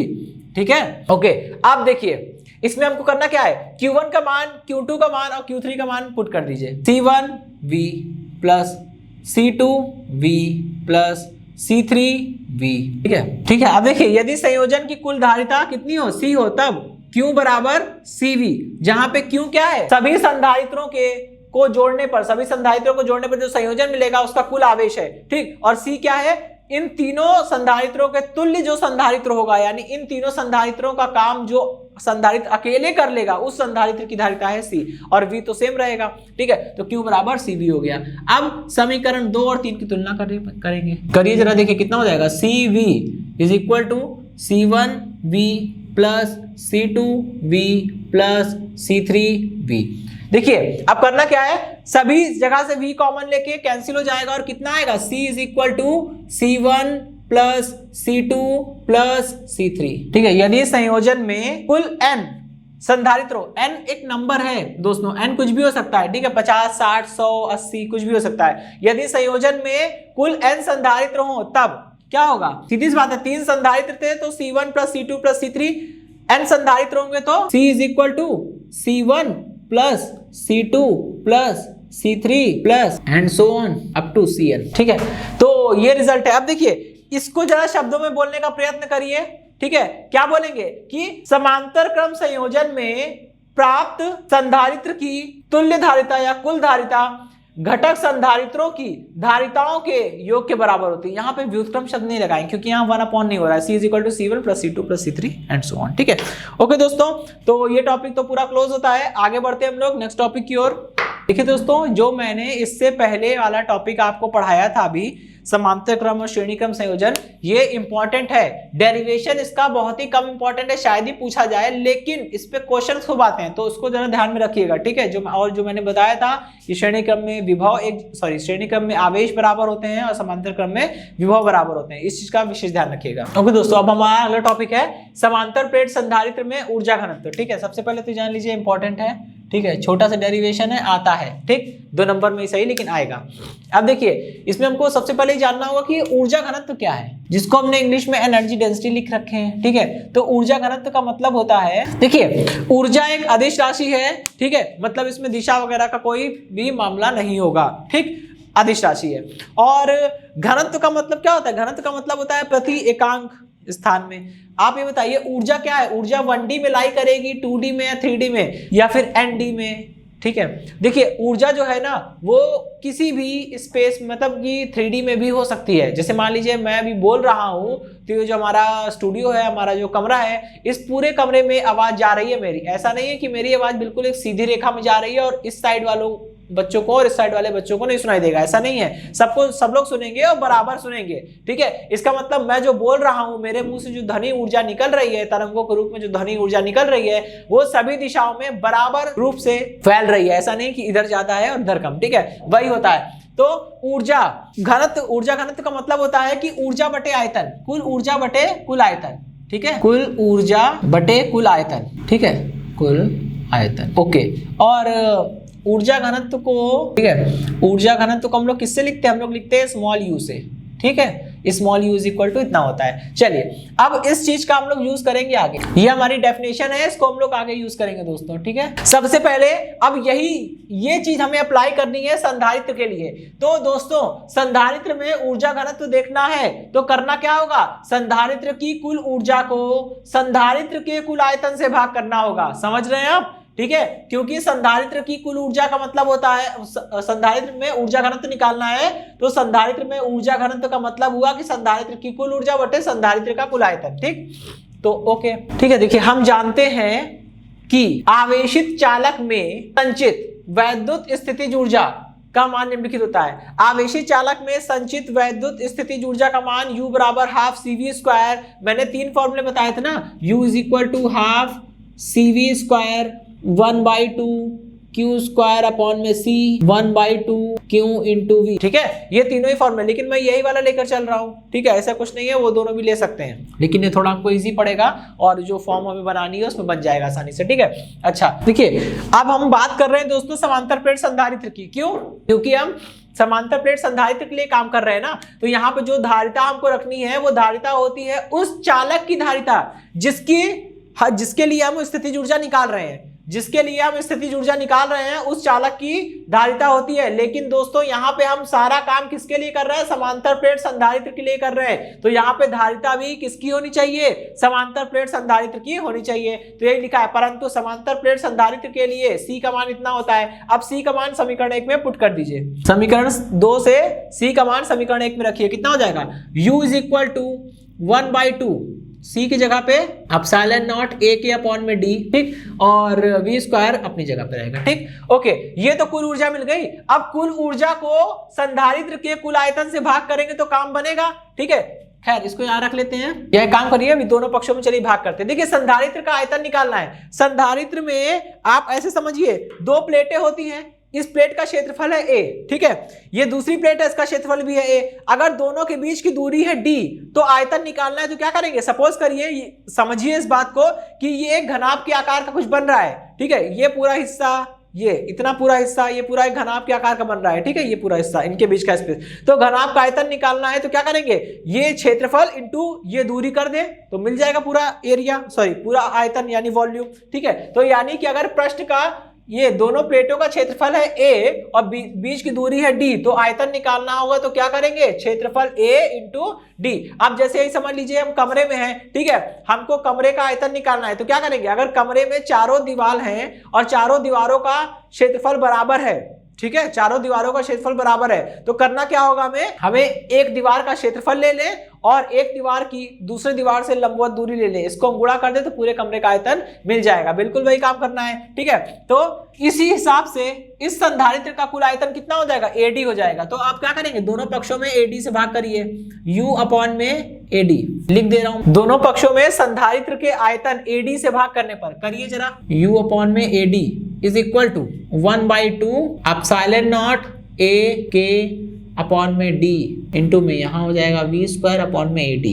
ठीक है। ओके, अब देखिए इसमें हमको करना क्या है, Q1 का मान, Q2 का मान और Q3 का मान पुट कर दीजिए। C1V plus C2V plus C3V, ठीक है, ठीक है। अब देखिए यदि संयोजन की कुल धारिता कितनी हो, C हो, तब Q बराबर CV, जहां पे Q क्या है, सभी संधारित्रों को जोड़ने पर, सभी संधारित्रों को जोड़ने पर जो संयोजन मिलेगा उसका कुल आवेश है, ठीक। और C क्या है, इन तीनों संधारित्रों के तुल्य जो संधारित्र होगा, यानी इन तीनों संधारित्रों का काम जो संधारित्र अकेले कर लेगा उस संधारित्र की धारिता है C, और V तो सेम रहेगा, ठीक है। तो Q बराबर CV हो गया। अब समीकरण 2 और 3 की तुलना करेंगे, करिए जरा, देखिए कितना हो जाएगा, CV is equal to C1V plus C2V plus C3V। देखिए अब करना क्या है, सभी जगह से V कॉमन लेके कैंसिल हो जाएगा और कितना आएगा, C is equal to C1 plus C2 plus C3, ठीक है। यदि संयोजन में कुल N संधारित्रों, N एक नंबर है दोस्तों, N कुछ भी हो सकता है, ठीक है, 50, 60, 100, 80 कुछ भी हो सकता है। यदि संयोजन में कुल N संधारित्र हो तब क्या होगा, सीधी सी बात है, 3 संधारित्र थे तो C1 plus C2 plus C3, N संधारित्र होंगे तो C is equal to C1 plus C2 plus C3 plus and so on up to Cn, ठीक है। तो ये रिजल्ट है। अब देखिए इसको जरा शब्दों में बोलने का प्रयत्न करिए, ठीक है। क्या बोलेंगे कि समांतर क्रम संयोजन में प्राप्त संधारित्र की तुल्य धारिता या कुल धारिता घटक संधारित्रों की धारिताओं के योग के बराबर होती है। यहाँ पे व्युत्क्रम शब्द नहीं लगाएं क्योंकि यहाँ 1 नहीं हो रहा है, C is equal to C1 plus C2 plus C3 and so on, ठीक है। ओके दोस्तों, तो ये टॉपिक तो पूरा क्लोज होता है। आगे बढ़ते हैं हम लोग नेक्स्ट टॉपिक की ओर। देखिए दोस्तों, जो मैंने इससे पहले वाला टॉपिक आपको पढ़ाया था अभी, समांतर क्रम और श्रेणी क्रम संयोजन, ये इंपॉर्टेंट है। डेरिवेशन इसका बहुत ही कम इंपॉर्टेंट है, शायद ही पूछा जाए, लेकिन इस पे क्वेश्चन खूब आते हैं, तो उसको जरा ध्यान में रखिएगा, ठीक है। जो मैंने बताया था कि श्रेणी क्रम में श्रेणी क्रम में आवेश बराबर होते हैं और समांतर क्रम में विभव बराबर होते हैं, इस चीज का विशेष ध्यान रखिएगा। ओके दोस्तों, अब हमारा अगला टॉपिक है समांतर प्लेट संधारित्र में ऊर्जा घनत्व, ठीक है। सबसे पहले तो जान लीजिए इंपॉर्टेंट है, ठीक है, छोटा सा डेरिवेशन है, आता है, ठीक, 2 नंबर में ही सही लेकिन आएगा। अब देखिए इसमें हमको सबसे पहले जानना होगा कि ऊर्जा घनत्व क्या है, जिसको हमने इंग्लिश में एनर्जी डेंसिटी लिख रखे हैं, ठीक है। तो ऊर्जा घनत्व का मतलब होता है, देखिए ऊर्जा एक अदिश राशि है, ठीक है, मतलब इसमें दिशा वगैरह का कोई भी मामला नहीं होगा, ठीक, अदिश राशि है। और घनत्व का मतलब क्या होता है, घनत्व का मतलब होता है प्रति एकांक स्थान में। आप ये बताइए ऊर्जा क्या है, ऊर्जा 1D में लाई करेगी, 2D में या 3D में या फिर ND में, ठीक है। देखिए ऊर्जा जो है ना वो किसी भी स्पेस, मतलब कि 3D में भी हो सकती है। जैसे मान लीजिए मैं अभी बोल रहा हूँ तो ये जो हमारा स्टूडियो है, हमारा जो कमरा है, इस पूरे कमरे में आवाज जा रही है मेरी, ऐसा नहीं है कि मेरी आवाज बिल्कुल एक सीधी रेखा में जा रही है और इस साइड वालों बच्चों को और इस साइड वाले बच्चों को नहीं सुनाई देगा, ऐसा नहीं है, सबको सब लोग सुनेंगे और बराबर सुनेंगे, ठीक है। इसका मतलब मैं जो बोल रहा हूं, मेरे मुंह से जो ध्वनि ऊर्जा निकल रही है, तरंगों के रूप में जो ध्वनि ऊर्जा निकल रही है, वो सभी दिशाओं में बराबर रूप से फैल रही है, ऐसा नहीं कि इधर ज्यादा है और इधर कम, ठीक है, वही होता है। तो ऊर्जा घनत्व का मतलब होता है कि ऊर्जा बटे आयतन, कुल ऊर्जा बटे कुल आयतन, ठीक है, कुल ऊर्जा बटे कुल आयतन, ठीक है, कुल आयतन, ओके। और ऊर्जा घनत्व को, ठीक है, ऊर्जा घनत्व को हम लोग किससे लिखते हैं? हम लोग लिखते हैं स्मॉल यू से, ठीक है, small u is equal to इतना होता है। चलिए अब इस चीज का हम लोग यूज करेंगे आगे, ये हमारी डेफिनेशन है, इसको हम लोग आगे यूज करेंगे दोस्तों, ठीक है। सबसे पहले अब ये चीज हमें अप्लाई करनी है संधारित्र के लिए। तो दोस्तों संधारित्र में ऊर्जा घनत्व देखना है तो करना क्या होगा? संधारित्र की कुल ऊर्जा को संधारित्र के कुल आयतन से भाग करना होगा, समझ रहे हैं आप, ठीक है, क्योंकि संधारित्र की कुल ऊर्जा का मतलब होता है, संधारित्र में ऊर्जा घनत्व निकालना है तो संधारित्र में ऊर्जा घनत्व का मतलब हुआ कि संधारित्र की कुल ऊर्जा बटे संधारित्र का कुल आयतन, ठीक। तो ओके, ठीक है। देखिए हम जानते हैं कि आवेशित चालक में संचित वैद्युत स्थितिज ऊर्जा का मान निम्नलिखित होता है। आवेशित चालक में संचित वैद्युत स्थितिज ऊर्जा का मान U बराबर हाफ CV², मैंने 3 फॉर्मूले बताए थे ना, U is equal to half CV², 1/2 Q² upon में C, 1/2 Q इंटू V, ठीक है, ये तीनों ही फॉर्मूले, लेकिन मैं यही वाला लेकर चल रहा हूँ, ठीक है, ऐसा कुछ नहीं है, वो दोनों भी ले सकते हैं, लेकिन ये थोड़ा हमको इजी पड़ेगा और जो फॉर्म हमें बनानी है उसमें बन जाएगा आसानी से, ठीक है। अच्छा देखिए अब हम बात कर रहे हैं दोस्तों समांतर प्लेट संधारित्र की, क्यों? क्योंकि हम समांतर प्लेट संधारित्र के लिए काम कर रहे हैं ना, तो यहाँ पे जो धारिता हमको रखनी है वो धारिता होती है उस चालक की धारिता जिसके लिए हम स्थितिज ऊर्जा निकाल रहे हैं, जिसके लिए हम स्थितिज ऊर्जा निकाल रहे हैं उस चालक की धारिता होती है। लेकिन दोस्तों यहाँ पे हम सारा काम किसके लिए कर रहे हैं? समांतर प्लेट संधारित्र के लिए कर रहे हैं, तो यहाँ पे धारिता भी किसकी होनी चाहिए? समांतर प्लेट संधारित्र की होनी चाहिए, तो यही लिखा है। परंतु समांतर प्लेट संधारित्र के लिए C का मान इतना होता है। अब C का मान समीकरण 1 में पुट कर दीजिए, समीकरण 2 से C का मान समीकरण 1 में रखिए, कितना हो जाएगा? U is equal to 1/2 C की जगह पे एप्सिलॉन नॉट A के अपॉन में D, ठीक, और V² अपनी जगह पे रहेगा, ठीक, ओके। ये तो कुल ऊर्जा मिल गई। अब कुल ऊर्जा को संधारित्र के कुल आयतन से भाग करेंगे तो काम बनेगा, ठीक है। खैर इसको यहाँ रख लेते हैं, यह काम करिए, अभी दोनों पक्षों में चलिए भाग करते हैं। देखिए संधारित्र का आयतन निकालना है। संधारित्र में आप ऐसे समझिए 2 प्लेटें होती हैं, इस प्लेट का क्षेत्रफल है A, ठीक है, ये दूसरी प्लेट है, इसका क्षेत्रफल भी है A। अगर दोनों के बीच की दूरी है D तो आयतन निकालना है तो क्या करेंगे? सपोज करिए, समझिए इस बात को कि ये एक घनाभ के आकार का कुछ बन रहा है, ठीक है, ये पूरा हिस्सा, ये इतना पूरा हिस्सा, ये पूरा एक घनाभ के आकार का बन रहा है, ठीक है, ये पूरा हिस्सा, इनके बीच का स्पेस, तो घनाभ का आयतन निकालना है तो क्या करेंगे? ये क्षेत्रफल इंटू ये दूरी कर दे तो मिल जाएगा पूरा एरिया, सॉरी पूरा आयतन यानी वॉल्यूम, ठीक है। तो यानी कि अगर पृष्ठ का ये दोनों प्लेटों का क्षेत्रफल है A और बीच की दूरी है D, तो आयतन निकालना होगा तो क्या करेंगे? क्षेत्रफल A इंटू D। अब जैसे ही समझ लीजिए हम कमरे में हैं, ठीक है, हमको कमरे का आयतन निकालना है तो क्या करेंगे? अगर कमरे में चारों दीवार हैं और चारों दीवारों का क्षेत्रफल बराबर है, ठीक है, चारों दीवारों का क्षेत्रफल बराबर है, तो करना क्या होगा? हमें एक दीवार का क्षेत्रफल ले लें और एक दीवार की दूसरे दीवार से लंबवत दूरी ले लें, इसको हम गुणा कर दे तो पूरे कमरे का आयतन मिल जाएगा। बिल्कुल वही काम करना है, ठीक है। तो इसी हिसाब से इस संधारित्र का कुल आयतन कितना हो जाएगा? AD हो जाएगा। तो आप क्या करेंगे? दोनों पक्षों में AD से भाग करिए, U अपॉन में AD लिख दे रहा हूं। दोनों पक्षों में संधारित्र के आयतन AD से भाग करने पर करिए जरा, U अपॉन में AD is equal to 1/2 epsilon naught A के अपॉन में D इंटू में यहाँ हो जाएगा V² अपॉन में AD।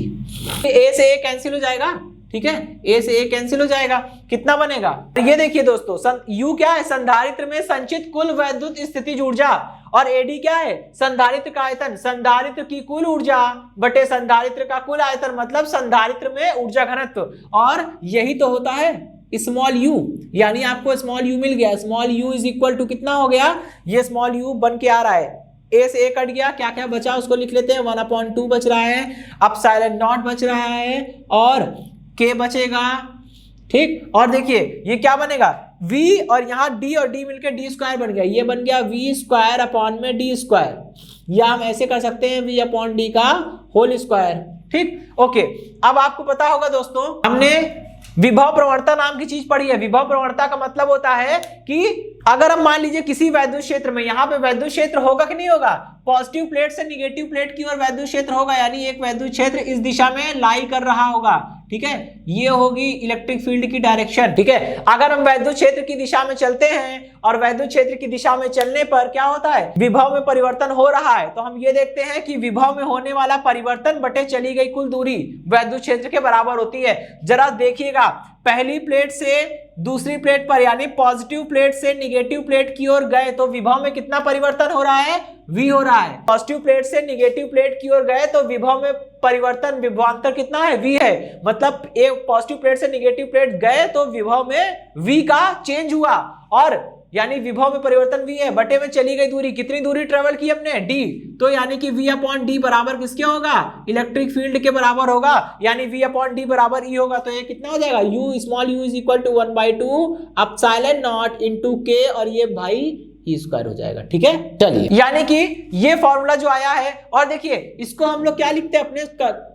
A से A कैंसिल हो जाएगा, ठीक है, A से A कैंसिल हो जाएगा, कितना बनेगा? तो ये देखिए दोस्तों, U क्या है? संधारित्र में संचित कुल वैद्युत स्थितिज ऊर्जा, और AD क्या है? संधारित्र का आयतन, संधारित्र की कुल ऊर्जा बटे संधारित्र का कुल आयतन, मतलब संधारित्र में ऊर्जा घनत्व, और यही तो होता है स्मॉल u, यानी आपको स्मॉल u मिल गया। Small u is equal to कितना हो गया? ये स्मॉल u बन के आ रहा है, A से A कट गया, क्या क्या बचा उसको लिख लेते हैं, 1/2 बच रहा है, एप्सिलॉन नॉट बच रहा है और K बचेगा, ठीक। और देखिए ये क्या बनेगा? V और यहाँ D और D मिलकर D² बन गया, ये बन गया V² अपॉन में D², या हम ऐसे कर सकते हैं V अपॉन D का होल स्क्वायर, ठीक, ओके। अब आपको पता होगा दोस्तों, हमने विभव प्रवणता नाम की चीज पढ़ी है। विभव प्रवणता का मतलब होता है कि अगर हम मान लीजिए किसी वैद्युत क्षेत्र में, यहाँ पे वैद्युत क्षेत्र होगा कि नहीं होगा, पॉजिटिव प्लेट से निगेटिव प्लेट की ओर वैद्युत क्षेत्र होगा, यानी एक वैद्युत क्षेत्र इस दिशा में लाई कर रहा होगा, ठीक है, ये होगी इलेक्ट्रिक फील्ड की डायरेक्शन, ठीक है। अगर हम वैद्युत क्षेत्र की दिशा में चलते हैं और वैद्युत क्षेत्र की दिशा में चलने पर क्या होता है, विभव में परिवर्तन हो रहा है, तो हम ये देखते हैं कि विभव में होने वाला परिवर्तन बटे चली गई कुल दूरी वैद्युत क्षेत्र के बराबर होती है। जरा देखिएगा, पहली प्लेट से दूसरी प्लेट पर यानी पॉजिटिव प्लेट से निगेटिव प्लेट की ओर गए तो विभव में कितना परिवर्तन हो रहा है, v हो रहा है। पॉजिटिव प्लेट से निगेटिव प्लेट की ओर गए तो विभव में परिवर्तन, विभवांतर कितना है, v है। मतलब एक पॉजिटिव प्लेट से निगेटिव प्लेट गए तो विभव में v का चेंज हुआ, और यानी विभव में परिवर्तन v है, बटे में चली गई दूरी, कितनी दूरी ट्रेवल की हमने, d, तो यानी कि v अपॉन डी बराबर किसके होगा, इलेक्ट्रिक फील्ड के बराबर होगा, यानी v अपॉन डी बराबर E होगा। तो ये कितना हो जाएगा, u small u is equal to 1/2 epsilon naught into k, और ये भाई ई स्क्वायर हो जाएगा, ठीक है। चलिए, यानी कि ये फॉर्मूला जो आया है, और देखिए इसको हम लोग क्या लिखते हैं,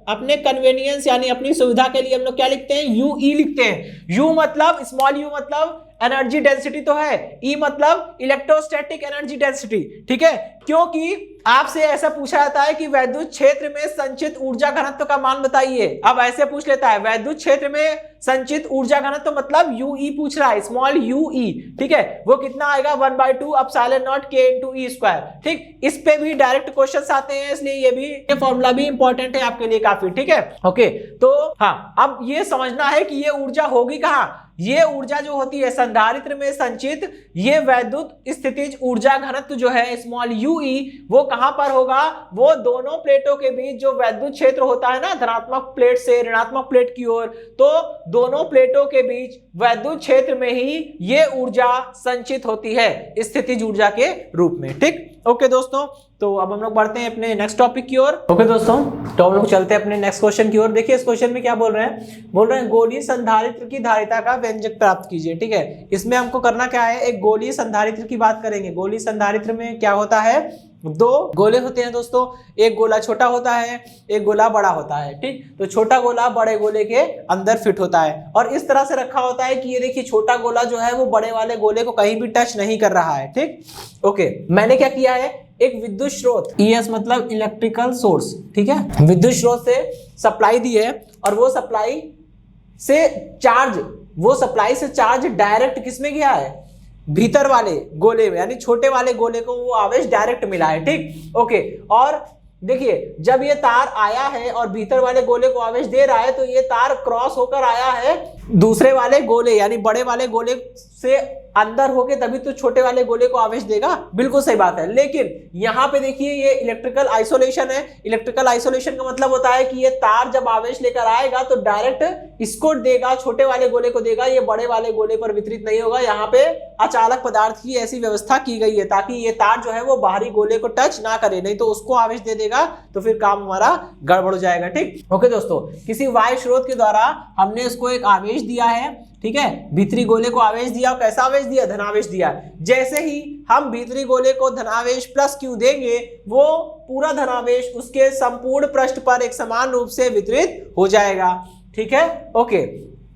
अपने कन्वेनियंस यानी अपनी सुविधा के लिए हम लोग क्या लिखते हैं, यू ई लिखते हैं। यू मतलब स्मॉल यू मतलब एनर्जी डेंसिटी तो है, ई मतलब इलेक्ट्रोस्टैटिक एनर्जी डेंसिटी, ठीक है। क्योंकि आपसे ऐसा पूछा जाता है कि वैद्युत क्षेत्र में संचित ऊर्जा घनत्व का मान बताइए। अब ऐसे पूछ लेता है वैद्युत क्षेत्र में संचित ऊर्जा घनत्व, मतलब यू ई पूछ रहा है, स्मॉल यू ई, ठीक है, वो कितना आएगा 1/2 epsilon not k into E square, ठीक। इस पे भी डायरेक्ट क्वेश्चंस आते हैं, इसलिए ये फॉर्मूला भी इंपॉर्टेंट है आपके लिए काफी, ठीक है। ओके, तो हाँ, अब ये समझना है कि ये ऊर्जा होगी कहाँ, ये ऊर्जा जो होती है संधारित्र में संचित, ये वैद्युत स्थितिज ऊर्जा घनत्व जो है स्मॉल यू ई, वो कहां पर होगा, वो दोनों प्लेटों के बीच जो वैद्युत क्षेत्र होता है ना, धनात्मक प्लेट से ऋणात्मक प्लेट की ओर, तो दोनों प्लेटों के बीच वैद्युत क्षेत्र में ही ये ऊर्जा संचित होती है स्थितिज ऊर्जा के रूप में, ठीक। ओके दोस्तों, तो अब हम लोग बढ़ते हैं अपने नेक्स्ट टॉपिक की ओर। ओके दोस्तों, तो हम लोग चलते हैं अपने नेक्स्ट क्वेश्चन की ओर। देखिए इस क्वेश्चन में क्या बोल रहे हैं, गोलीय संधारित्र की धारिता का व्यंजक प्राप्त कीजिए, ठीक है। इसमें हमको करना क्या है, एक गोलीय संधारित्र की बात करेंगे। गोलीय संधारित्र में क्या होता है, दो गोले होते हैं दोस्तों, एक गोला छोटा होता है, एक गोला बड़ा होता है, ठीक। तो छोटा गोला बड़े गोले के अंदर फिट होता है, और इस तरह से रखा होता है कि ये देखिए छोटा गोला जो है वो बड़े वाले गोले को कहीं भी टच नहीं कर रहा है, ठीक। ओके, मैंने क्या किया है, एक विद्युत स्रोत ES मतलब इलेक्ट्रिकल सोर्स, ठीक है, विद्युत स्रोत से सप्लाई दी है, और वो सप्लाई से चार्ज डायरेक्ट किसमें गया है, भीतर वाले गोले में, यानी छोटे वाले गोले को वो आवेश डायरेक्ट मिला है, ठीक। ओके, और देखिए जब ये तार आया है और भीतर वाले गोले को आवेश दे रहा है, तो ये तार क्रॉस होकर आया है दूसरे वाले गोले यानी बड़े वाले गोले से अंदर होके, तभी तो छोटे वाले गोले को आवेश देगा, बिल्कुल सही बात है। लेकिन यहाँ पे देखिए ये इलेक्ट्रिकल आइसोलेशन है। इलेक्ट्रिकल आइसोलेशन का मतलब होता है कि ये तार जब आवेश लेकर आएगा तो डायरेक्ट इसको देगा, छोटे वाले गोले को देगा, ये बड़े वाले गोले पर वितरित नहीं होगा। यहाँ पे अचालक पदार्थ की ऐसी व्यवस्था की गई है ताकि ये तार जो है वो बाहरी गोले को टच ना करे, नहीं तो उसको आवेश दे देगा तो फिर काम हमारा गड़बड़ हो जाएगा, ठीक। ओके दोस्तों, किसी वायु स्रोत के द्वारा हमने इसको एक आवेश दिया है, ठीक है, भीतरी गोले को आवेश दिया, और कैसा आवेश दिया, धनावेश दिया। जैसे ही हम भीतरी गोले को धनावेश प्लस Q देंगे, वो पूरा धनावेश उसके संपूर्ण पृष्ठ पर एक समान रूप से वितरित हो जाएगा, ठीक है। ओके,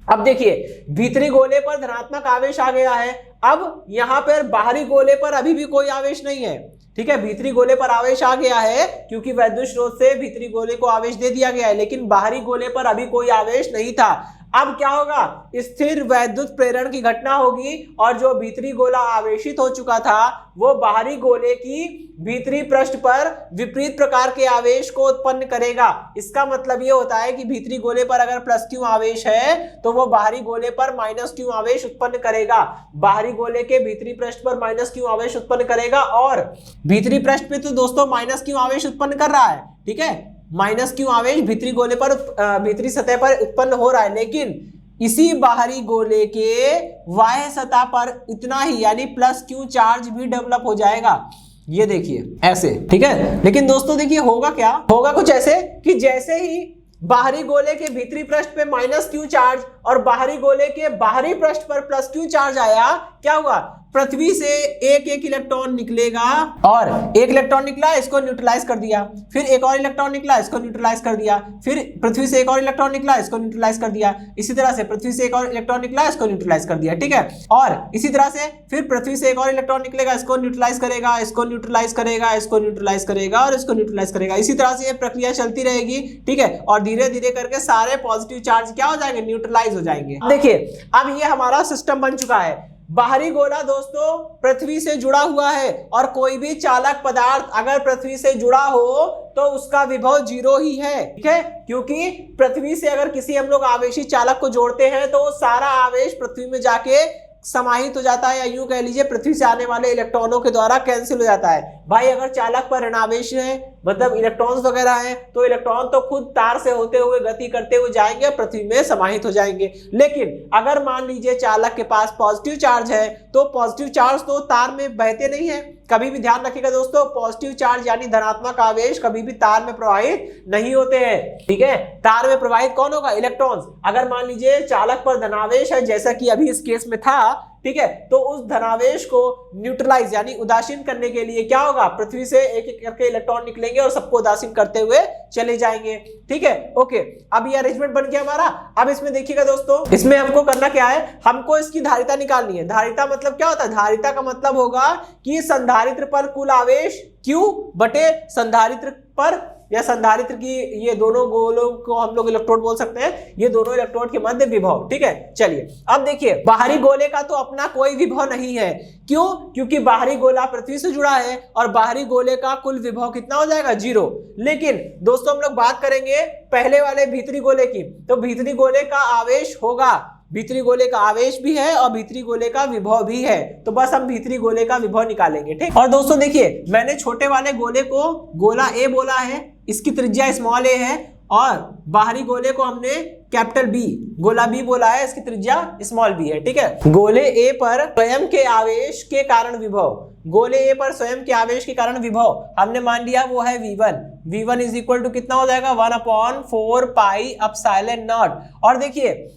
अब देखिए भीतरी गोले पर धनात्मक आवेश आ गया है, अब यहाँ पर बाहरी गोले पर अभी भी कोई आवेश नहीं है, ठीक है। भीतरी गोले पर आवेश आ गया है क्योंकि वैद्युत स्रोत से भीतरी गोले को आवेश दे दिया गया है, लेकिन बाहरी गोले पर अभी कोई आवेश नहीं था। अब क्या होगा, स्थिर वैद्युत प्रेरण की घटना होगी, और जो भीतरी गोला आवेशित हो चुका था वो बाहरी गोले की भीतरी पृष्ठ पर विपरीत प्रकार के आवेश को उत्पन्न करेगा। इसका मतलब ये होता है कि भीतरी गोले पर अगर +Q आवेश है तो वो बाहरी गोले पर -Q आवेश उत्पन्न करेगा, बाहरी गोले के भीतरी पृष्ठ पर -Q आवेश उत्पन्न करेगा, और भीतरी पृष्ठ पे तो दोस्तों -Q आवेश उत्पन्न कर रहा है, ठीक है, -Q आवेश भीतरी गोले पर भीतरी सतह पर उत्पन्न हो रहा है, लेकिन इसी बाहरी गोले के बाह्य सतह पर इतना ही यानी +Q चार्ज भी डेवलप हो जाएगा। ये देखिए ऐसे, ठीक है। लेकिन दोस्तों देखिए होगा क्या, होगा कुछ ऐसे कि जैसे ही बाहरी गोले के भीतरी पृष्ठ पे -Q चार्ज और बाहरी गोले के बाहरी पृष्ठ पर +Q चार्ज आया, क्या हुआ, पृथ्वी से एक एक इलेक्ट्रॉन निकलेगा और एक इलेक्ट्रॉन निकला इसको न्यूट्रलाइज कर दिया, फिर एक और इलेक्ट्रॉन निकला इसको न्यूट्रलाइज कर दिया, फिर पृथ्वी से एक और इलेक्ट्रॉन निकला इसको न्यूट्रलाइज कर दिया, इसी तरह से पृथ्वी से एक और इलेक्ट्रॉन निकला इसको न्यूट्रलाइज कर दिया, ठीक है। और इसी तरह से फिर पृथ्वी से एक और इलेक्ट्रॉन निकलेगा, इसको न्यूट्रलाइज करेगा, इसको न्यूट्रलाइज करेगा, इसको न्यूट्रलाइज करेगा और इसको न्यूट्रलाइज करेगा। इसी तरह से ये प्रक्रिया चलती रहेगी, ठीक है। और धीरे धीरे करके सारे पॉजिटिव चार्ज क्या हो जाएंगे, न्यूट्रलाइज हो जाएंगे। देखिए अब ये हमारा सिस्टम बन चुका है। बाहरी गोला दोस्तों पृथ्वी से जुड़ा हुआ है और कोई भी चालक पदार्थ अगर पृथ्वी से जुड़ा हो तो उसका विभव 0 ही है, ठीक है। क्योंकि पृथ्वी से अगर किसी हम लोग आवेशी चालक को जोड़ते हैं तो सारा आवेश पृथ्वी में जाके समाहित हो जाता है, या यूं कह लीजिए पृथ्वी से आने वाले इलेक्ट्रॉनों के द्वारा कैंसिल हो जाता है। भाई अगर चालक पर ऋणावेश है, मतलब इलेक्ट्रॉन्स वगैरह हैं, तो इलेक्ट्रॉन तो खुद तार से होते हुए गति करते हुए जाएंगे, पृथ्वी में समाहित हो जाएंगे। लेकिन अगर मान लीजिए चालक के पास पॉजिटिव चार्ज है तो पॉजिटिव चार्ज तो तार में बहते नहीं है। कभी भी ध्यान रखिएगा दोस्तों, पॉजिटिव चार्ज यानी धनात्मक आवेश कभी भी तार में प्रवाहित नहीं होते हैं, ठीक है। तार में प्रवाहित कौन होगा, इलेक्ट्रॉन्स। अगर मान लीजिए चालक पर धनावेश है जैसा कि अभी इस केस में था, ठीक है, तो उस धनावेश को न्यूट्रलाइज यानी उदासीन करने के लिए क्या होगा, पृथ्वी से एक एक करके इलेक्ट्रॉन निकलेंगे और सबको उदासीन करते हुए चले जाएंगे, ठीक है। ओके, अब ये अरेंजमेंट बन गया हमारा। अब इसमें देखिएगा दोस्तों, इसमें हमको करना क्या है, हमको इसकी धारिता निकालनी है। धारिता मतलब क्या होता है, धारिता का मतलब होगा कि संधारित्र पर कुल आवेश Q बटे संधारित्र पर या संधारित्र की ये दोनों गोलों को हम लोग इलेक्ट्रोड बोल सकते हैं, ये दोनों इलेक्ट्रोड के मध्य विभव, ठीक है। चलिए अब देखिए, बाहरी गोले का तो अपना कोई विभव नहीं है। क्यों? क्योंकि बाहरी गोला पृथ्वी से जुड़ा है और बाहरी गोले का कुल विभव कितना हो जाएगा, 0। लेकिन दोस्तों हम लोग बात करेंगे पहले वाले भीतरी गोले की, तो भीतरी गोले का आवेश होगा, भीतरी गोले का आवेश भी है और भीतरी गोले का विभव भी है, तो बस हम भीतरी गोले का विभव निकालेंगे, ठीक। और दोस्तों देखिए, मैंने छोटे वाले गोले को गोला ए बोला है, इसकी त्रिज्या स्मॉल ए है, और बाहरी गोले को हमने कैपिटल बी, गोला बी बोला है, इसकी त्रिज्या स्मॉल बी है, ठीक है। गोले ए पर स्वयं के आवेश के कारण विभव, गोले ए पर स्वयं के आवेश के कारण विभव हमने मान लिया वो है V1। V1 is equal to कितना हो जाएगा, 1/4 पाई एप्सिलॉन नॉट। और देखिए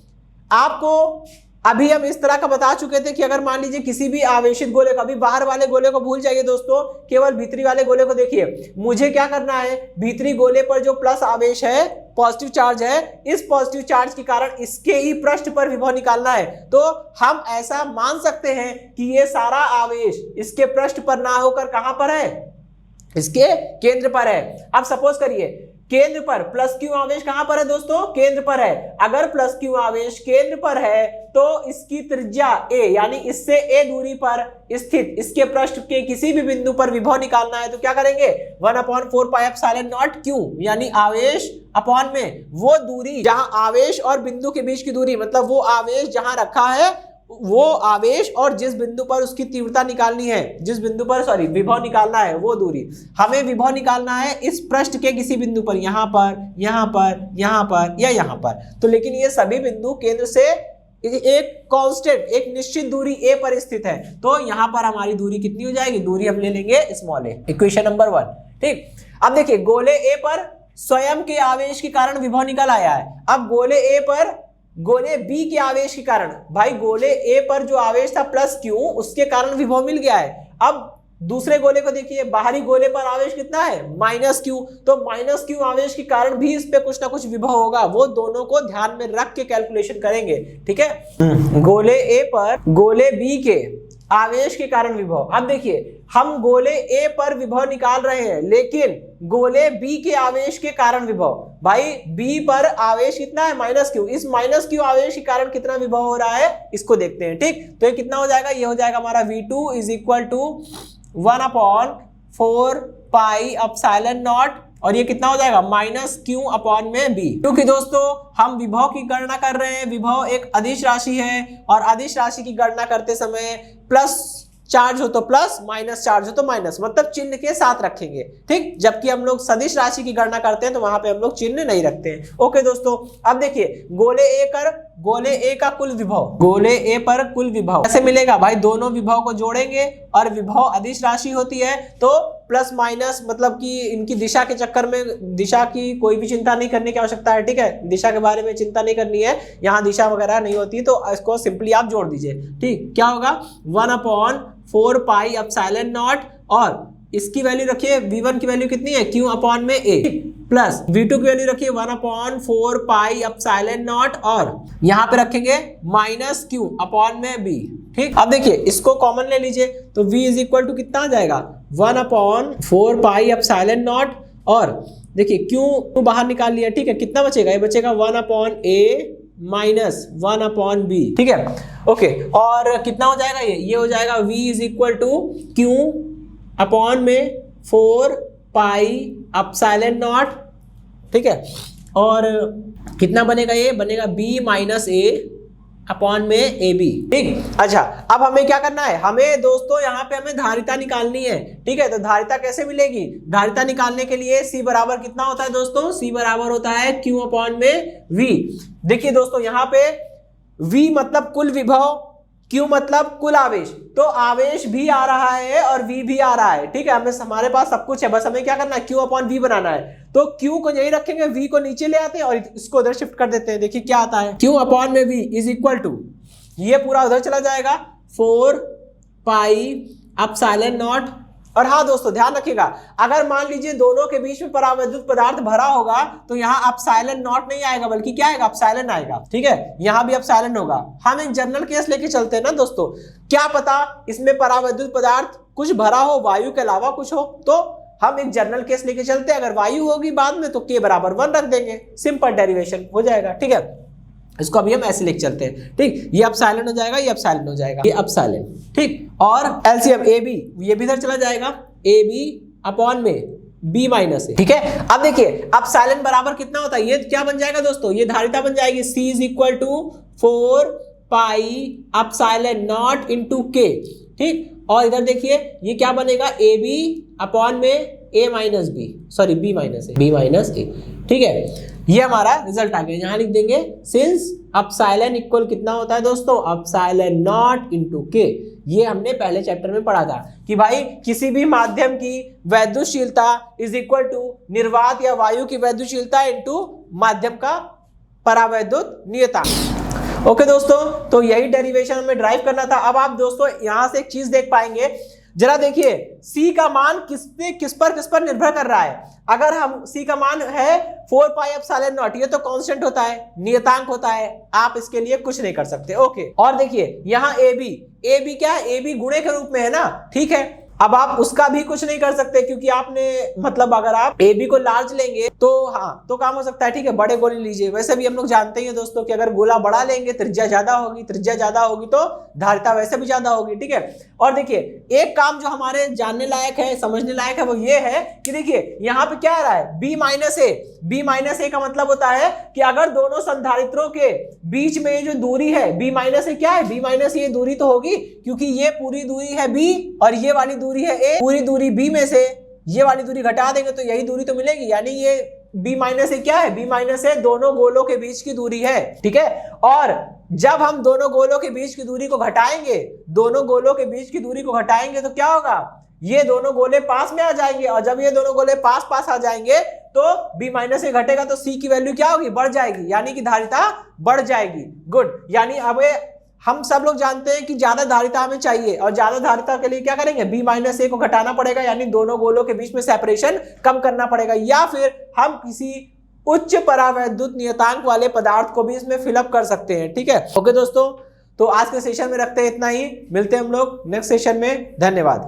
आपको अभी हम इस तरह का बता चुके थे कि अगर मान लीजिए किसी भी आवेशित गोले का, अभी बाहर वाले गोले को भूल जाइए दोस्तों, केवल भीतरी वाले गोले को देखिए। मुझे क्या करना है, भीतरी गोले पर जो प्लस आवेश है, पॉजिटिव चार्ज है, इस पॉजिटिव चार्ज के कारण इसके ही पृष्ठ पर विभव निकालना है। तो हम ऐसा मान सकते हैं कि ये सारा आवेश इसके पृष्ठ पर ना होकर कहां पर है, इसके केंद्र पर है। अब सपोज करिए केंद्र पर प्लस क्यू आवेश कहां पर है दोस्तों, केंद्र पर है। अगर प्लस क्यू आवेश केंद्र पर है तो इसकी त्रिज्या a यानी इससे a दूरी पर स्थित इसके पृष्ठ के किसी भी बिंदु पर विभव निकालना है, तो क्या करेंगे, 1/4 पाई एप्सिलॉन नॉट q यानी आवेश अपॉन में वो दूरी जहां आवेश और बिंदु के बीच की दूरी, मतलब वो आवेश जहां रखा है, वो आवेश और जिस बिंदु पर उसकी तीव्रता निकालनी है, जिस बिंदु पर विभव निकालना है, वो दूरी हमें विभव निकालना है इस पृष्ठ के किसी बिंदु पर, यहां पर, यहां पर, यहां पर या यहां पर। तो लेकिन ये सभी बिंदु केंद्र से एक कांस्टेंट, एक निश्चित दूरी a पर स्थित है, तो यहां पर हमारी दूरी कितनी हो जाएगी, दूरी हम ले लेंगे स्मॉल a। इक्वेशन नंबर 1, ठीक। अब देखिए गोले a पर स्वयं के आवेश के कारण विभव निकल आया है। अब गोले a पर गोले बी के आवेश के कारण, भाई गोले ए पर जो आवेश था प्लस क्यू, उसके कारण विभव मिल गया है। अब दूसरे गोले को देखिए, बाहरी गोले पर आवेश कितना है, माइनस क्यू, तो माइनस क्यू आवेश के कारण भी इस पे कुछ ना कुछ विभव होगा, वो दोनों को ध्यान में रख के कैलकुलेशन करेंगे, ठीक है। गोले ए पर गोले बी के आवेश के कारण विभव। अब देखिए हम गोले ए पर विभव निकाल रहे हैं, लेकिन गोले बी के आवेश के कारण विभव, भाई बी पर आवेश कितना है, माइनस क्यू, इस माइनस क्यू आवेश के कारण कितना विभव हो रहा है, इसको देखते हैं, ठीक। तो ये कितना हो जाएगा, ये हो जाएगा हमारा V2 is equal to 1/4 pi epsilon naught, और ये कितना हो जाएगा, -q अपॉन में b। क्योंकि दोस्तों हम विभव की गणना कर रहे हैं, विभव एक अदिश राशि है और अदिश राशि की गणना करते समय प्लस चार्ज हो तो प्लस, माइनस चार्ज हो तो माइनस, मतलब चिन्ह के साथ रखेंगे, ठीक। जबकि हम लोग सदिश राशि की गणना करते हैं तो वहां पे हम लोग चिन्ह नहीं रखते हैं। ओके दोस्तों, अब देखिए गोले ए का कुल विभव, गोले ए पर कुल विभव कैसे मिलेगा, भाई दोनों विभव को जोड़ेंगे और विभव अदिश राशि होती है तो प्लस माइनस मतलब कि इनकी दिशा के चक्कर में दिशा की कोई भी चिंता नहीं करने की आवश्यकता है, ठीक है, दिशा के बारे में चिंता नहीं करनी है, यहाँ दिशा वगैरह नहीं होती, तो इसको सिंपली आप जोड़ दीजिए। ठीक, क्या होगा 1/4 पाई एप्सिलॉन नॉट और इसकी वैल्यू रखिए v1 की वैल्यू कितनी है q अपॉन में a प्लस v2 की वैल्यू रखिए 1/4 पाई एप्सिलॉन नॉट और यहाँ पे रखेंगे माइनस q अपॉन में b। ठीक, अब देखिए इसको कॉमन ले लीजिए तो v इज इक्वल टू कितना आ जाएगा 1/4 पाई एप्सिलॉन नॉट और देखिए q बाहर निकाल लिया, ठीक है, कितना बचेगा, ये बचेगा 1/a माइनस 1/b। ठीक है, ओके, और कितना हो जाएगा ये हो जाएगा v is equal to q upon में 4 पाई एप्सिलॉन नॉट, ठीक है, और कितना बनेगा, ये बनेगा b माइनस a अपॉन में ab। ठीक, अच्छा अब हमें क्या करना है, हमें दोस्तों यहाँ पे हमें धारिता निकालनी है। ठीक है, तो धारिता कैसे मिलेगी, धारिता निकालने के लिए c बराबर कितना होता है दोस्तों, c बराबर होता है q अपॉन में v। देखिए दोस्तों यहाँ पे v मतलब कुल विभव, Q मतलब कुल आवेश, तो आवेश भी आ रहा है और V भी आ रहा है। ठीक है, हमारे पास सब कुछ है, बस हमें क्या करना है Q अपॉन V बनाना है। तो Q को यही रखेंगे, V को नीचे ले आते हैं और इसको उधर शिफ्ट कर देते हैं। देखिए क्या आता है, Q अपॉन में V इज इक्वल टू, ये पूरा उधर चला जाएगा 4 पाई एप्सिलॉन नॉट। और हाँ दोस्तों ध्यान रखिएगा, अगर मान लीजिए दोनों के बीच में परावैद्युत पदार्थ भरा होगा तो यहाँ एप्सिलॉन नॉट नहीं आएगा बल्कि क्या आएगा, एप्सिलॉन आएगा। ठीक है, यहाँ भी एप्सिलॉन होगा। हम एक जनरल केस लेके चलते हैं ना दोस्तों, क्या पता इसमें परावैद्युत पदार्थ कुछ भरा हो, वायु के अलावा कुछ हो, तो हम एक जनरल केस लेके चलते हैं, अगर वायु होगी बाद में तो k बराबर 1 रख देंगे, सिंपल डेरिवेशन हो जाएगा। ठीक है, इसको अभी हम ऐसे लिख चलते हैं। ठीक, ये एप्सिलॉन हो जाएगा, ये एप्सिलॉन हो जाएगा, ये एप्सिलॉन। ठीक, और एलसीएम ab ये भी इधर चला जाएगा, ab अपॉन में b माइनस a। ठीक है, अब देखिए एप्सिलॉन बराबर कितना होता है, ये क्या बन जाएगा दोस्तों, ये धारिता बन जाएगी c is equal to 4 pi epsilon naught into k। ठीक, और इधर देखिए ये क्या बनेगा, ab अपॉन में a minus b, sorry b minus a। ठीक है, ये हमारा रिजल्ट आ गया। यहाँ लिख देंगे सिंस एप्सिलॉन इक्वल कितना होता है दोस्तों, एप्सिलॉन नॉट इनटू k। ये हमने पहले चैप्टर में पढ़ा था कि भाई किसी भी माध्यम की वैद्युतशीलता इज इक्वल टू निर्वात या वायु की वैद्युतशीलता इनटू माध्यम का परावैद्युत नियतांक। ओके दोस्तों, तो यही डेरिवेशन हमें ड्राइव करना था। अब आप दोस्तों यहाँ से एक चीज देख पाएंगे, जरा देखिए C का मान किस पर निर्भर कर रहा है। अगर हम C का मान है 4 पाई एप्सिलॉन नॉट, ये तो कांस्टेंट होता है, नियतांक होता है, आप इसके लिए कुछ नहीं कर सकते। ओके, और देखिए यहाँ AB क्या है, AB गुणे के रूप में है ना। ठीक है, अब आप उसका भी कुछ नहीं कर सकते क्योंकि आपने मतलब अगर आप AB को लार्ज लेंगे तो हाँ तो काम हो सकता है। ठीक है, बड़े गोले लीजिए, वैसे भी हम लोग जानते ही हैं दोस्तों कि अगर गोला बड़ा लेंगे त्रिज्या ज्यादा होगी तो धारिता वैसे भी ज्यादा होगी। ठीक है, और देखिए एक काम जो हमारे जानने लायक है, समझने लायक है, वो ये है कि देखिए यहाँ पे क्या आ रहा है, B माइनस ए का मतलब होता है कि अगर दोनों संधारित्रों के बीच में ये जो दूरी है B माइनस ए, क्या है B माइनस ये दूरी तो होगी क्योंकि ये पूरी दूरी है B और ये वाली दूरी है A, पूरी दूरी B में से ये वाली दूरी घटा देंगे तो यही दूरी तो मिलेगी, यानी ये B माइनस ए क्या है, B माइनस ए दोनों गोलों के बीच की दूरी है। ठीक है, और जब हम दोनों गोलों के बीच की दूरी को घटाएंगे तो क्या होगा, ये दोनों गोले पास में आ जाएंगे और जब ये दोनों गोले पास आ जाएंगे तो B माइनस ए घटेगा तो C की वैल्यू क्या होगी, बढ़ जाएगी, यानी कि धारिता बढ़ जाएगी। गुड, यानी अब हम सब लोग जानते हैं कि ज्यादा धारिता हमें चाहिए और ज्यादा धारिता के लिए क्या करेंगे, B माइनस ए को घटाना पड़ेगा, यानी दोनों गोलों के बीच में सेपरेशन कम करना पड़ेगा, या फिर हम किसी उच्च परावैद्युत नियतांक वाले पदार्थ को भी इसमें फिलअप कर सकते हैं। ठीक है, ओके दोस्तों, तो आज के सेशन में रखते हैं इतना ही, मिलते हैं हम लोग नेक्स्ट सेशन में, धन्यवाद।